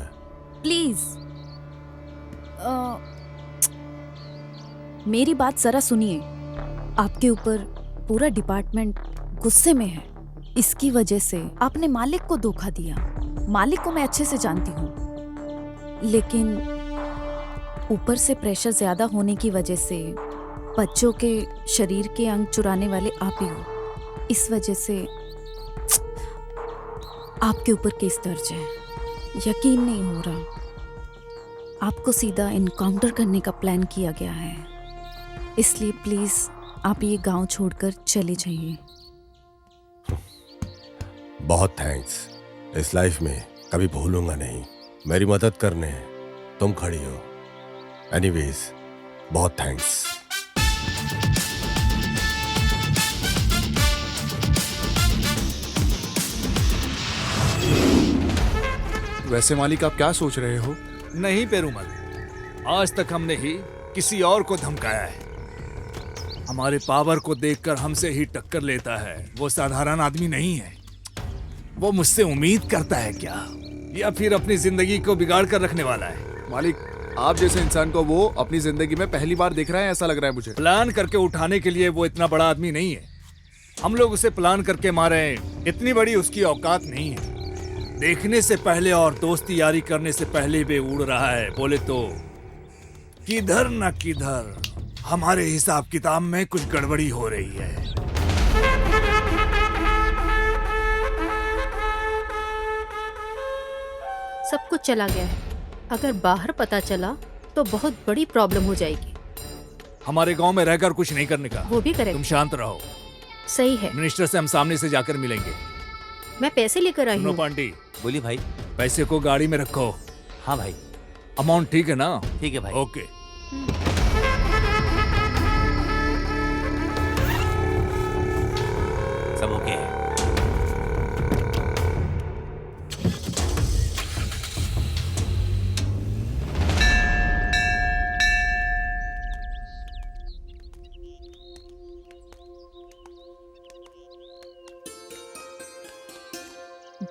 प्लीज मेरी बात जरा सुनिए। आपके ऊपर पूरा डिपार्टमेंट गुस्से में है। इसकी वजह से आपने मालिक को धोखा दिया। मालिक को मैं अच्छे से जानती हूँ, लेकिन ऊपर से प्रेशर ज्यादा होने की वजह से बच्चों के शरीर के अंग चुराने वाले आप ही हो। इस वजह से आपके ऊपर केस दर्ज है। यकीन नहीं हो रहा। आपको सीधा इनकाउंटर करने का प्लान किया गया है। इसलिए प्लीज आप ये गांव छोड़कर चले जाइए। बहुत थैंक्स। इस लाइफ में कभी भूलूंगा नहीं। मेरी मदद करने तुम खड़ी हो। एनीवेज, बहुत थैंक्स। वैसे मालिक, आप क्या सोच रहे हो? नहीं पेरूमल, आज तक हमने ही किसी और को धमकाया है। हमारे पावर को देखकर हमसे ही टक्कर लेता है। वो साधारण आदमी नहीं है। वो मुझसे उम्मीद करता है क्या, या फिर अपनी जिंदगी को बिगाड़ कर रखने वाला है? मालिक, आप जैसे इंसान को वो अपनी जिंदगी में पहली बार देख रहा है, ऐसा लग रहा है मुझे। प्लान करके उठाने के लिए वो इतना बड़ा आदमी नहीं है। हम लोग उसे प्लान करके मारे, इतनी बड़ी उसकी औकात नहीं है। देखने से पहले और दोस्ती यारी करने से पहले भी उड़ रहा है। बोले तो किधर न किधर हमारे हिसाब किताब में कुछ गड़बड़ी हो रही है। सब कुछ चला गया है। अगर बाहर पता चला तो बहुत बड़ी प्रॉब्लम हो जाएगी। हमारे गांव में रहकर कुछ नहीं करने का। वो भी करेक्ट। तुम शांत रहो। सही है। मिनिस्टर से हम सामने से जाकर मिलेंगे। मैं पैसे लेकर आई सुनो हूँ। पांटी, बोली भाई। पैसे को गाड़ी में रखो। हाँ भाई। अमाउंट ठीक है ना? ठीक है भाई। ओके। सब ओके है।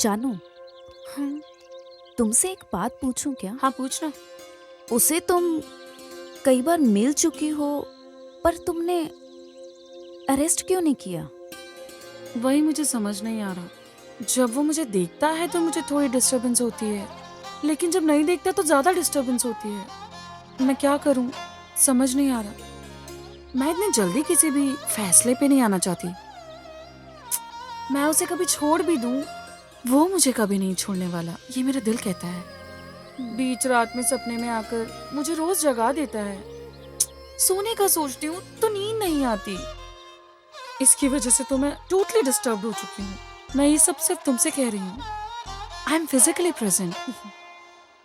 जानू, तुमसे एक बात पूछूं क्या? हाँ पूछना। उसे तुम कई बार मिल चुकी हो, पर तुमने अरेस्ट क्यों नहीं किया? वही मुझे समझ नहीं आ रहा। जब वो मुझे देखता है तो मुझे थोड़ी डिस्टरबेंस होती है, लेकिन जब नहीं देखता तो ज्यादा डिस्टरबेंस होती है। मैं क्या करूं, समझ नहीं आ रहा। मैं इतनी जल्दी किसी भी फैसले पे नहीं आना चाहती। मैं उसे कभी छोड़ भी दूं वो मुझे कभी नहीं छोड़ने वाला, ये मेरा दिल कहता है। बीच रात में सपने में आकर मुझे रोज जगा देता है। सोने का सोचती हूँ तो नींद नहीं आती। इसकी वजह से तो मैं टोटली डिस्टर्ब हो चुकी हूँ। मैं ये सब सिर्फ तुमसे कह रही हूँ। I am physically present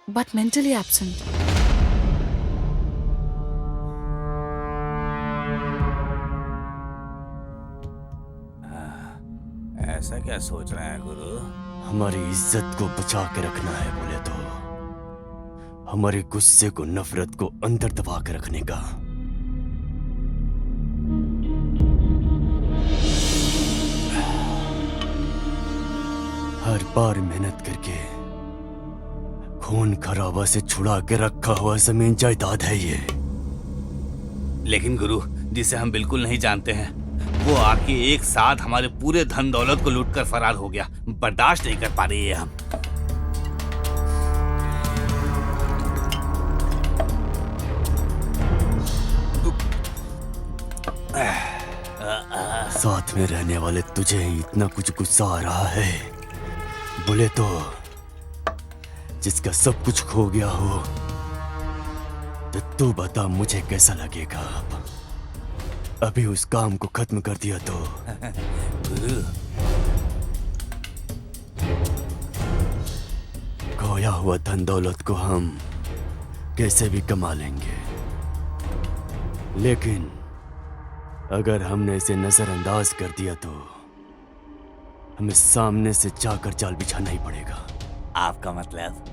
but mentally absent. ऐसा क्या सोच रहे हैं गुरु? हमारी इज्जत को बचा के रखना है बोले तो हमारे गुस्से को, नफरत को अंदर दबा के रखने का। हर बार मेहनत करके खून खराबा से छुड़ा के रखा हुआ जमीन जायदाद है ये। लेकिन गुरु, जिसे हम बिल्कुल नहीं जानते हैं, वो आके एक साथ हमारे पूरे धन दौलत को लूट कर फरार हो गया। बर्दाश्त नहीं कर पा रही है हम। साथ में रहने वाले तुझे इतना कुछ गुस्सा आ रहा है बोले तो जिसका सब कुछ खो गया हो, तो तू बता मुझे कैसा लगेगा। अभी उस काम को खत्म कर दिया तो खोया हुआ धन दौलत को हम कैसे भी कमा लेंगे, लेकिन अगर हमने इसे नजरअंदाज कर दिया तो हमें सामने से जाकर जाल बिछाना ही पड़ेगा। आपका मतलब?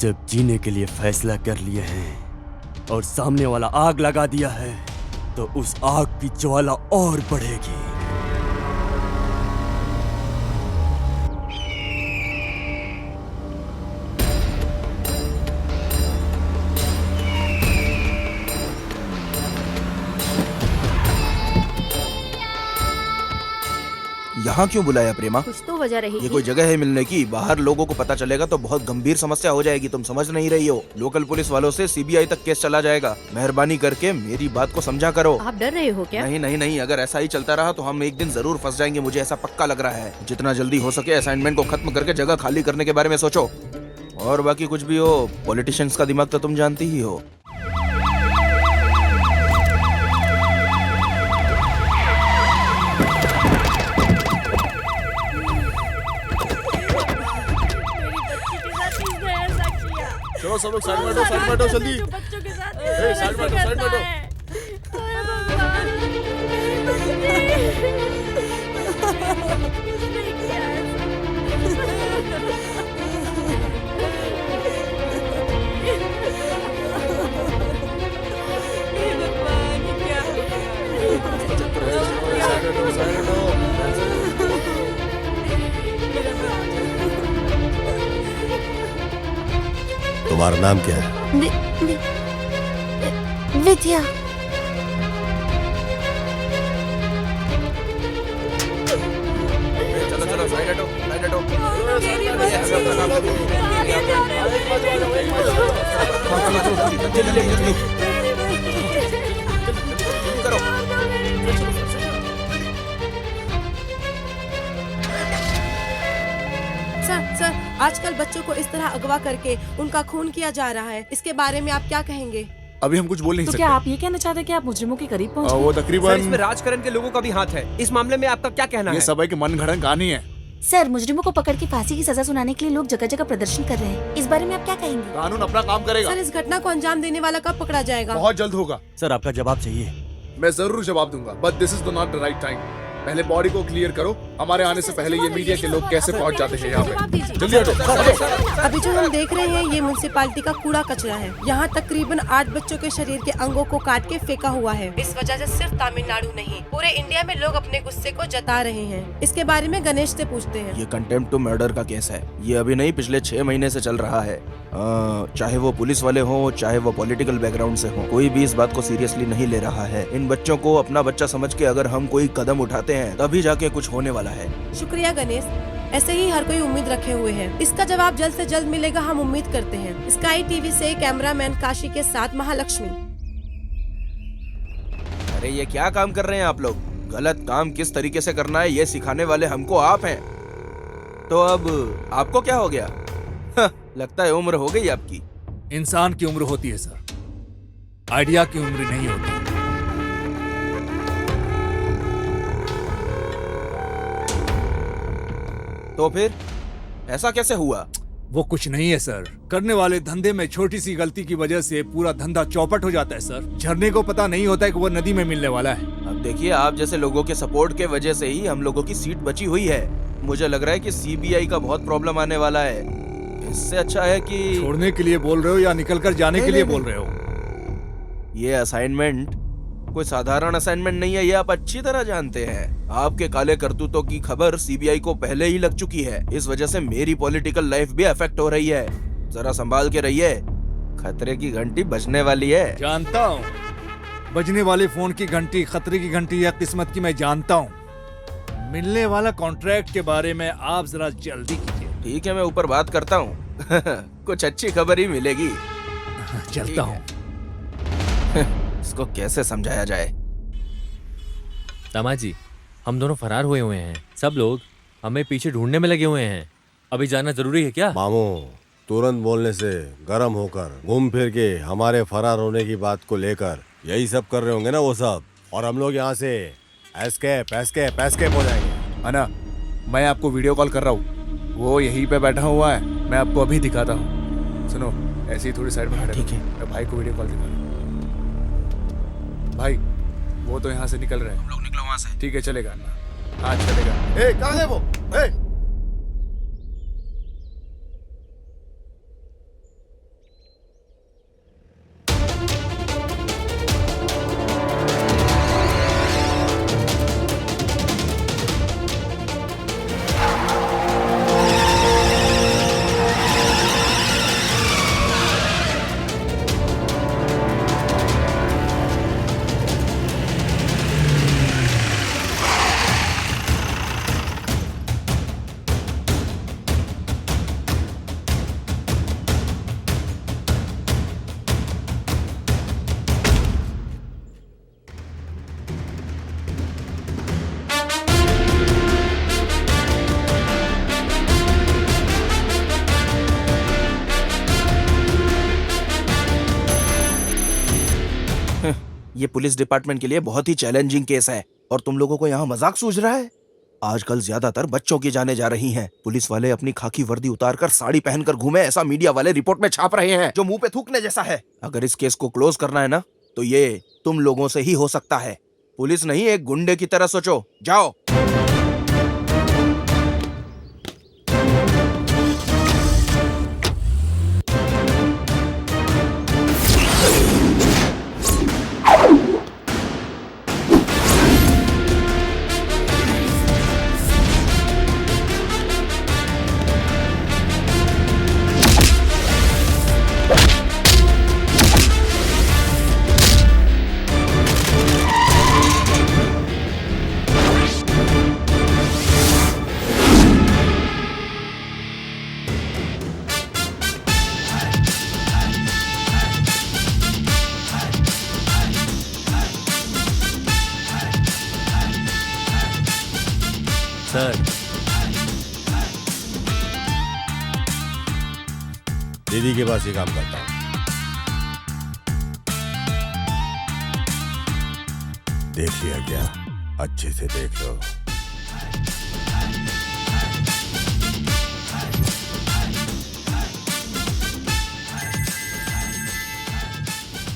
जब जीने के लिए फैसला कर लिए हैं और सामने वाला आग लगा दिया है तो उस आग की ज्वाला और बढ़ेगी। यहाँ क्यों बुलाया प्रेमा? कुछ तो वजह रहेगी। ये कोई जगह है मिलने की? बाहर लोगों को पता चलेगा तो बहुत गंभीर समस्या हो जाएगी। तुम समझ नहीं रही हो। लोकल पुलिस वालों से सीबीआई तक केस चला जाएगा। मेहरबानी करके मेरी बात को समझा करो। आप डर रहे हो क्या? नहीं नहीं नहीं, अगर ऐसा ही चलता रहा तो हम एक दिन जरूर फंस जाएंगे। मुझे ऐसा पक्का लग रहा है। जितना जल्दी हो सके असाइनमेंट को खत्म करके जगह खाली करने के बारे में सोचो। और बाकी कुछ भी हो, पॉलिटिशियंस का दिमाग तो तुम जानती ही हो। चलो सब लोग साइड में बैठो जल्दी। बच्चों के साथ साइड में बैठो। तुम्हारा नाम क्या है? विद्या। चलो चलो साइड हटो, साइड हटो। करो। सर, आजकल बच्चों को इस तरह अगवा करके उनका खून किया जा रहा है। इसके बारे में आप क्या कहेंगे? अभी हम कुछ बोल नहीं तो सकते। क्या आप ये कहना चाहते हैं कि आप मुजरिमों के करीब पहुंच वो गए? सर, तकरीबन इसमें राजकरण के लोगों का भी हाथ है। इस मामले में आपका क्या कहना ये है? सब है कि मनगढ़ंत कहानी है। सर, मुजरिमों को पकड़ के फांसी की सजा सुनाने के लिए लोग जगह जगह प्रदर्शन कर रहे हैं। इस बारे में आप क्या कहेंगे? कानून अपना काम करेगा। सर, इस घटना को अंजाम देने वाला कब पकड़ा जाएगा? बहुत जल्द होगा। सर आपका जवाब चाहिए। मैं जरूर जवाब दूंगा, but this is not the right time. पहले बॉडी को क्लियर करो। हमारे आने से पहले ये मीडिया के लोग कैसे पहुंच जाते हैं यहाँ पे। जल्दी हटो। अभी जो हम देख रहे हैं ये म्युनिसिपालिटी का कूड़ा कचरा है। यहाँ तकरीबन 8 बच्चों के शरीर के अंगों को काट के फेंका हुआ है। इस वजह से सिर्फ तमिलनाडु नहीं, पूरे इंडिया में लोग अपने गुस्से को जता रहे हैं। इसके बारे में गणेश से पूछते हैं। ये कंटेम्प्ट टू मर्डर का केस है। ये अभी नहीं, पिछले 6 महीने से चल रहा है। चाहे वो पुलिस वाले हों, चाहे वो पॉलिटिकल बैकग्राउंड से हों, कोई भी इस बात को सीरियसली नहीं ले रहा है। इन बच्चों को अपना बच्चा समझ के अगर हम कोई कदम उठाते हैं तभी जाके कुछ होने वाला है। शुक्रिया गणेश। ऐसे ही हर कोई उम्मीद रखे हुए है। इसका जवाब जल्द से जल्द मिलेगा, हम उम्मीद करते हैं। स्काई टीवी से कैमरामैन काशी के साथ महालक्ष्मी। अरे ये क्या काम कर रहे हैं आप लोग? गलत काम किस तरीके से करना है ये सिखाने वाले हमको आप हैं। तो अब आपको क्या हो गया? लगता है उम्र हो गई आपकी। इंसान की उम्र होती है सर, आइडिया की उम्र नहीं होती। तो फिर ऐसा कैसे हुआ? वो कुछ नहीं है सर, करने वाले धंधे में छोटी सी गलती की वजह से पूरा धंधा चौपट हो जाता है सर। झरने को पता नहीं होता है कि वो नदी में मिलने वाला है। अब देखिए, आप जैसे लोगों के सपोर्ट के वजह से ही हम लोगों की सीट बची हुई है। मुझे लग रहा है कि सीबीआई का बहुत प्रॉब्लम आने वाला है। इससे अच्छा है कि छोड़ने के लिए बोल रहे हो या निकल कर जाने के लिए बोल रहे हो? ये असाइनमेंट कोई साधारण असाइनमेंट नहीं है, ये आप अच्छी तरह जानते हैं। आपके काले करतूतों की खबर सीबीआई को पहले ही लग चुकी है। इस वजह से मेरी पॉलिटिकल लाइफ भी अफेक्ट हो रही है। जरा संभाल के रहिए, खतरे की घंटी बजने वाली है। जानता हूँ, बजने वाले फोन की घंटी खतरे की घंटी या किस्मत की मैं जानता हूँ। मिलने वाला कॉन्ट्रैक्ट के बारे में आप जरा जल्दी कीजिए। ठीक है, मैं ऊपर बात करता हूँ। कुछ अच्छी खबर ही मिलेगी। चलता हूँ। इसको कैसे समझाया जाए? दामाजी, हम दोनों फरार हुए हैं। सब लोग हमें पीछे ढूंढने में लगे हुए हैं। अभी जाना जरूरी है क्या? मामू, तुरंत बोलने से गर्म होकर घूम फिर के हमारे फरार होने की बात को लेकर यही सब कर रहे होंगे ना वो सब, और हम लोग यहाँ से एस्केप हो जाएंगे। अना, मैं आपको वीडियो कॉल कर रहा हूँ, वो यहीं पे बैठा हुआ है, मैं आपको अभी दिखाता हूँ। सुनो, ऐसे ही थोड़ी साइड में खड़े रहो। ठीक है। मैं भाई को वीडियो कॉल दिखा रहा हूँ। भाई, वो तो यहाँ से निकल रहे हैं। हम लोग निकलो वहाँ से। ठीक है, चलेगा ना? हाँ चलेगा। कहाँ है वो? ये पुलिस डिपार्टमेंट के लिए बहुत ही चैलेंजिंग केस है, और तुम लोगों को यहाँ मजाक सूझ रहा है? आजकल ज्यादातर बच्चों की जाने जा रही हैं। पुलिस वाले अपनी खाकी वर्दी उतारकर साड़ी पहनकर घूमे, ऐसा मीडिया वाले रिपोर्ट में छाप रहे हैं, जो मुंह पे थूकने जैसा है। अगर इस केस को क्लोज करना है ना, तो ये तुम लोगों से ही हो सकता है। पुलिस नहीं, एक गुंडे की तरह सोचो। जाओ। सर, दीदी के पास ही काम करता हूँ। देख लिया क्या? अच्छे से देख लो।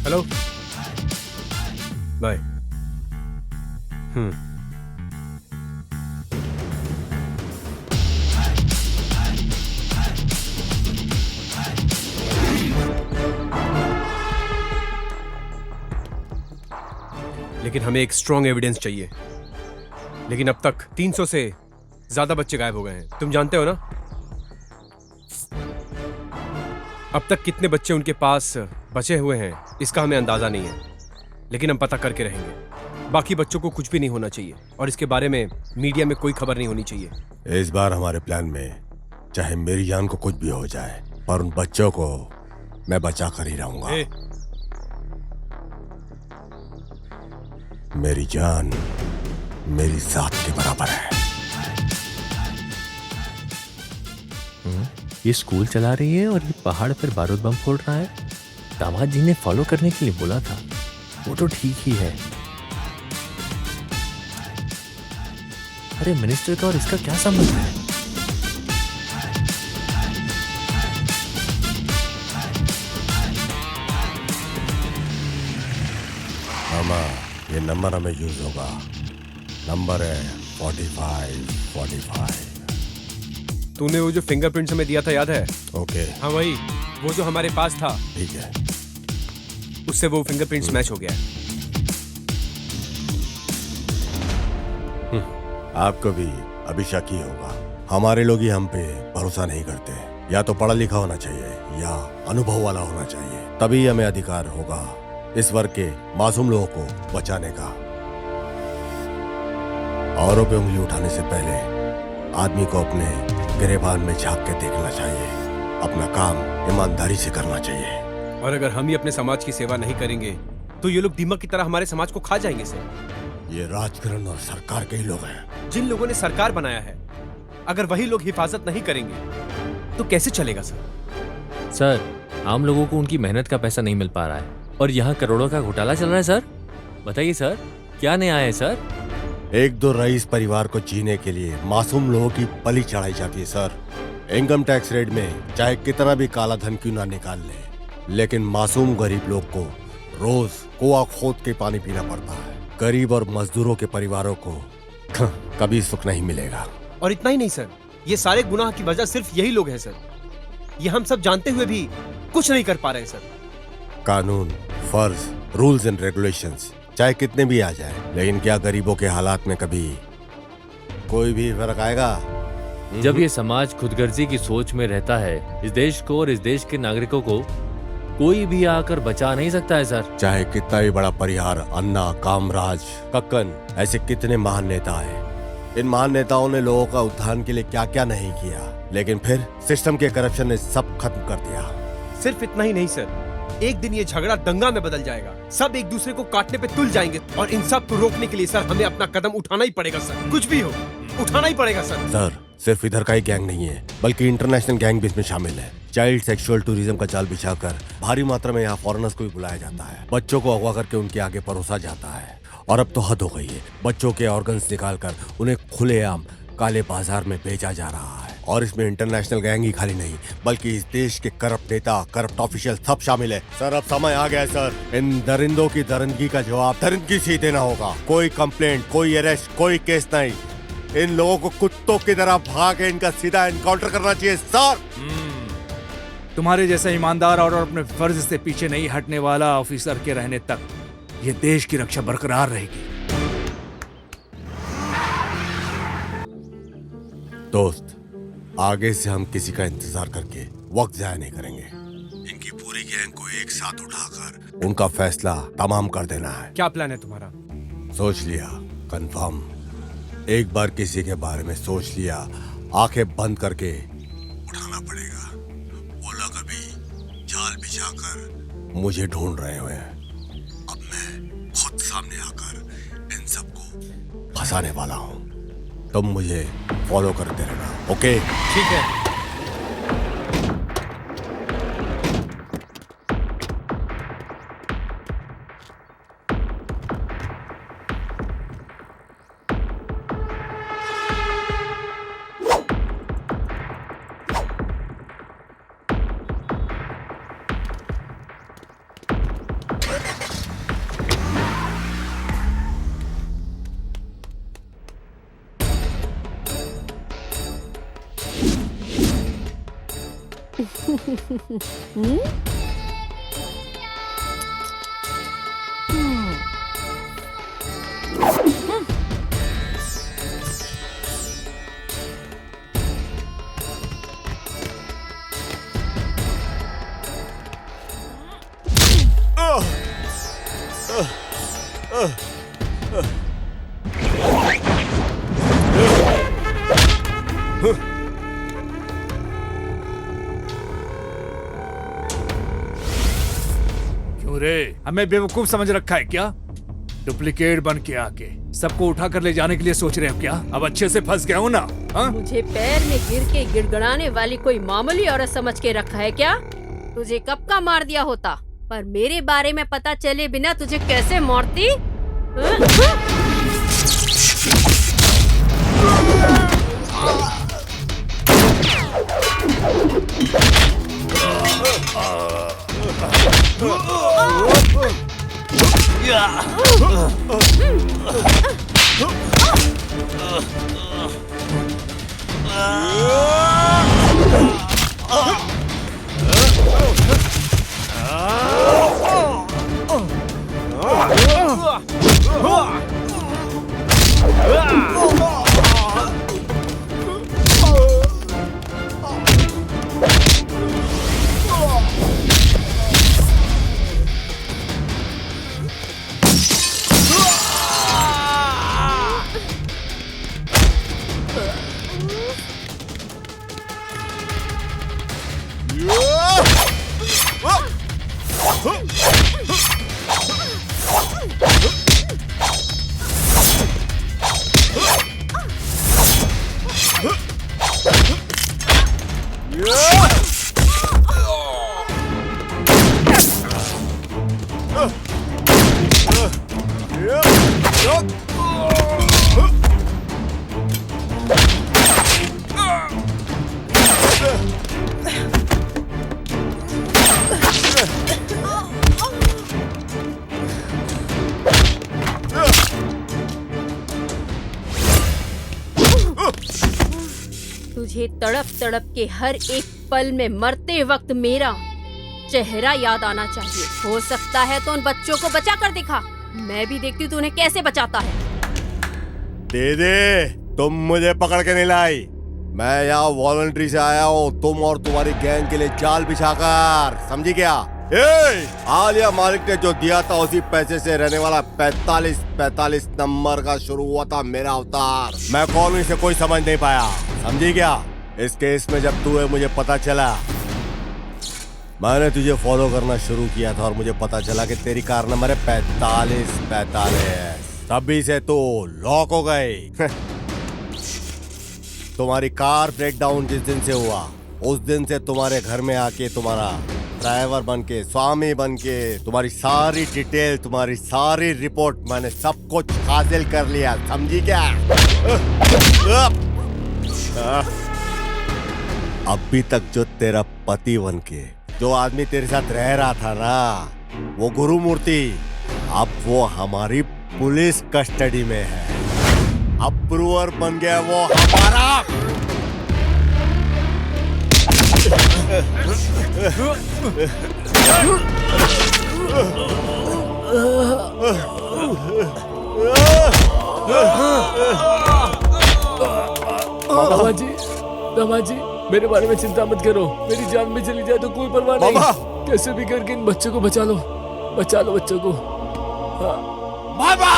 Hello, bye. लेकिन हमें एक स्ट्रॉन्ग एविडेंस चाहिए। लेकिन अब तक 300 से ज्यादा बच्चे गायब हो गए हैं, तुम जानते हो ना? अब तक कितने बच्चे उनके पास बचे हुए हैं इसका हमें अंदाजा नहीं है, लेकिन हम पता करके रहेंगे। बाकी बच्चों को कुछ भी नहीं होना चाहिए, और इसके बारे में मीडिया में कोई खबर नहीं होनी चाहिए। इस बार हमारे प्लान में चाहे मेरी जान को कुछ भी हो जाए, पर उन बच्चों को मैं बचा कर ही रहूंगा। मेरी जान मेरी जात के बराबर है। ये स्कूल चला रही है और ये पहाड़ पर बारूद बम फोड़ रहा है। दामाद जी ने फॉलो करने के लिए बोला था, वो तो ठीक ही है। अरे मिनिस्टर का और इसका क्या संबंध है? मामा, ये नंबर हमें यूज होगा। नंबर है 4545। तूने वो जो फिंगरप्रिंट्स हमें दिया था याद है? ओके। हाँ वही, वो जो हमारे पास था। ठीक है। उससे वो फिंगरप्रिंट्स मैच हो गया है। आपको भी अभी शक ही होगा। हमारे लोग ही हम पे भरोसा नहीं करते। या तो पढ़ा लिखा होना चाहिए या अनुभव वाला होना चाहिए, तभी हमें अधिकार होगा इस वर्ग के मासूम लोगों को बचाने का। औरों पे उंगली उठाने से पहले आदमी को अपने गिरेबान में झांक के देखना चाहिए। अपना काम ईमानदारी से करना चाहिए। और अगर हम ही अपने समाज की सेवा नहीं करेंगे तो ये लोग दीमक की तरह हमारे समाज को खा जाएंगे सर। ये राजकरण और सरकार के ही लोग हैं। जिन लोगों ने सरकार बनाया है, अगर वही लोग हिफाजत नहीं करेंगे तो कैसे चलेगा सर? सर, आम लोगों को उनकी मेहनत का पैसा नहीं मिल पा रहा है और यहाँ करोड़ों का घोटाला चल रहा है सर। बताइए सर, क्या नया है सर? एक दो रईस परिवार को जीने के लिए मासूम लोगों की बलि चढ़ाई जाती है सर। इनकम टैक्स रेट में चाहे कितना भी काला धन क्यों ना निकाल ले, लेकिन मासूम गरीब लोग को रोज कुआं खोद के पानी पीना पड़ता है। गरीब और मजदूरों के परिवारों को कभी सुख नहीं मिलेगा। और इतना ही नहीं सर, ये सारे गुनाह की वजह सिर्फ यही लोग हैं सर। ये हम सब जानते हुए भी कुछ नहीं कर पा रहे हैं सर। कानून, फर्ज, रूल्स एंड रेगुलेशंस चाहे कितने भी आ जाए, लेकिन क्या गरीबों के हालात में कभी कोई भी फर्क आएगा? जब ये समाज खुदगर्जी की सोच में रहता है, इस देश को और इस देश के नागरिकों को कोई भी आकर बचा नहीं सकता है सर। चाहे कितना भी बड़ा परिहार, अन्ना, कामराज, कक्कन, ऐसे कितने महान नेता हैं। इन महान नेताओं ने लोगों का उत्थान के लिए क्या क्या नहीं किया, लेकिन फिर सिस्टम के करप्शन ने सब खत्म कर दिया। सिर्फ इतना ही नहीं सर, एक दिन ये झगड़ा दंगा में बदल जाएगा। सब एक दूसरे को काटने पे तुल जाएंगे और इन सब को रोकने के लिए सर हमें अपना कदम उठाना ही पड़ेगा सर। कुछ भी हो, उठाना ही पड़ेगा सर। सर, सिर्फ इधर का ही गैंग नहीं है, बल्कि इंटरनेशनल गैंग भी इसमें शामिल है। चाइल्ड सेक्सुअल टूरिज्म का जाल बिछाकर भारी मात्रा में यहाँ फॉरेनर्स को भी बुलाया जाता है। बच्चों को अगवा करके उनके आगे परोसा जाता है। और अब तो हद हो गई है, बच्चों के ऑर्गन्स निकालकर उन्हें खुलेआम काले बाजार में बेचा जा रहा है। और इसमें इंटरनेशनल गैंग ही खाली नहीं, बल्कि इस देश के करप्ट नेता, करप्ट ऑफिशियल सब शामिल है। सर, अब समय आ गया है सर। इन दरिंदों की दरिंदगी का जवाब दरिंदगी से ही देना होगा। कोई कंप्लेंट, कोई अरेस्ट, कोई केस नहीं। इन लोगों को कुत्तों की तरह भागे इनका सीधा एनकाउंटर करना चाहिए सर। तुम्हारे जैसा ईमानदार और अपने फर्ज से पीछे नहीं हटने वाला ऑफिसर के रहने तक ये देश की रक्षा बरकरार रहेगी। दोस्त, आगे से हम किसी का इंतजार करके वक्त जाया नहीं करेंगे। इनकी पूरी गैंग को एक साथ उठाकर उनका फैसला तमाम कर देना है। क्या प्लान है तुम्हारा? सोच लिया, कंफर्म। एक बार किसी के बारे में सोच लिया, आंखें बंद करके उठाना पड़ेगा। वो लोग अभी जाल बिछाकर मुझे ढूंढ रहे हुए हैं। अब मैं खुद सामने आकर इन सबको फंसाने वाला हूँ। तुम मुझे फॉलो करते रहना, ओके? ठीक है। क्यों रे, हमें बेवकूफ समझ रखा है क्या? डुप्लीकेट बन के आके सबको उठा कर ले जाने के लिए सोच रहे हो क्या? अब अच्छे से फंस गया हूँ ना? हाँ? मुझे पैर में गिर के गिड़गड़ाने वाली कोई मामूली औरत समझ के रखा है क्या? तुझे कब का मार दिया होता, पर मेरे बारे में पता चले बिना तुझे कैसे मारती? तुझे तड़प तड़प के हर एक पल में मरते वक्त मेरा चेहरा याद आना चाहिए। हो सकता है तो उन बच्चों को बचा कर दिखा, मैं भी देखती हूँ तू उन्हें कैसे बचाता है। दीदी, तुम मुझे पकड़ के नहीं लाई। मैं यहाँ वॉलंटरी से आया हूँ, तुम और तुम्हारी गैंग के लिए जाल बिछाकर, समझी क्या? आलिया मालिक ने जो दिया था उसी पैसे से रहने वाला 45 नंबर का शुरू हुआ था मेरा अवतार। मैं कौन हूं इसे कोई समझ नहीं पाया, समझी क्या? इस केस में जब तू है मुझे पता चला, मैंने तुझे फॉलो करना शुरू किया था और मुझे पता चला कि तेरी कार नंबर है 45। तभी से तू लॉक हो गई। तुम्हारी कार ब्रेकडाउन जिस दिन से हुआ उस दिन से तुम्हारे घर में आके तुम्हारा ड्राइवर बन के, स्वामी बन के, तुम्हारी सारी डिटेल, तुम्हारी सारी रिपोर्ट मैंने सब कुछ हासिल कर लिया, समझी क्या? अभी तक जो तेरा पति बन के जो आदमी तेरे साथ रह रहा था ना, वो गुरुमूर्ति, अब वो हमारी पुलिस कस्टडी में है। अप्रूवर बन गया वो हमारा। दामाजी, मेरे बारे में चिंता मत करो, मेरी जान भी चली जाए तो कोई परवाह नहीं। कैसे भी करके इन बच्चों को बचा लो बच्चों को। बाबा!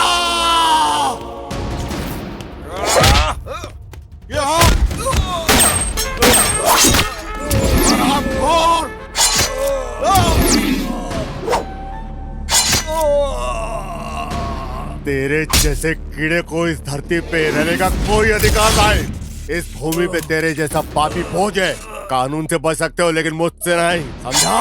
तेरे जैसे कीड़े को इस धरती पे रहने का कोई अधिकार नहीं। इस भूमि पे तेरे जैसा पापी फौज है। कानून से बच सकते हो लेकिन मुझसे नहीं, समझा?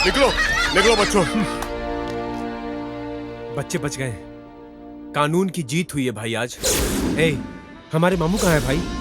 निकलो निकलो बच्चों। बच्चे बच गए। कानून की जीत हुई है भाई आज। ए, हमारे मामू कहाँ है भाई?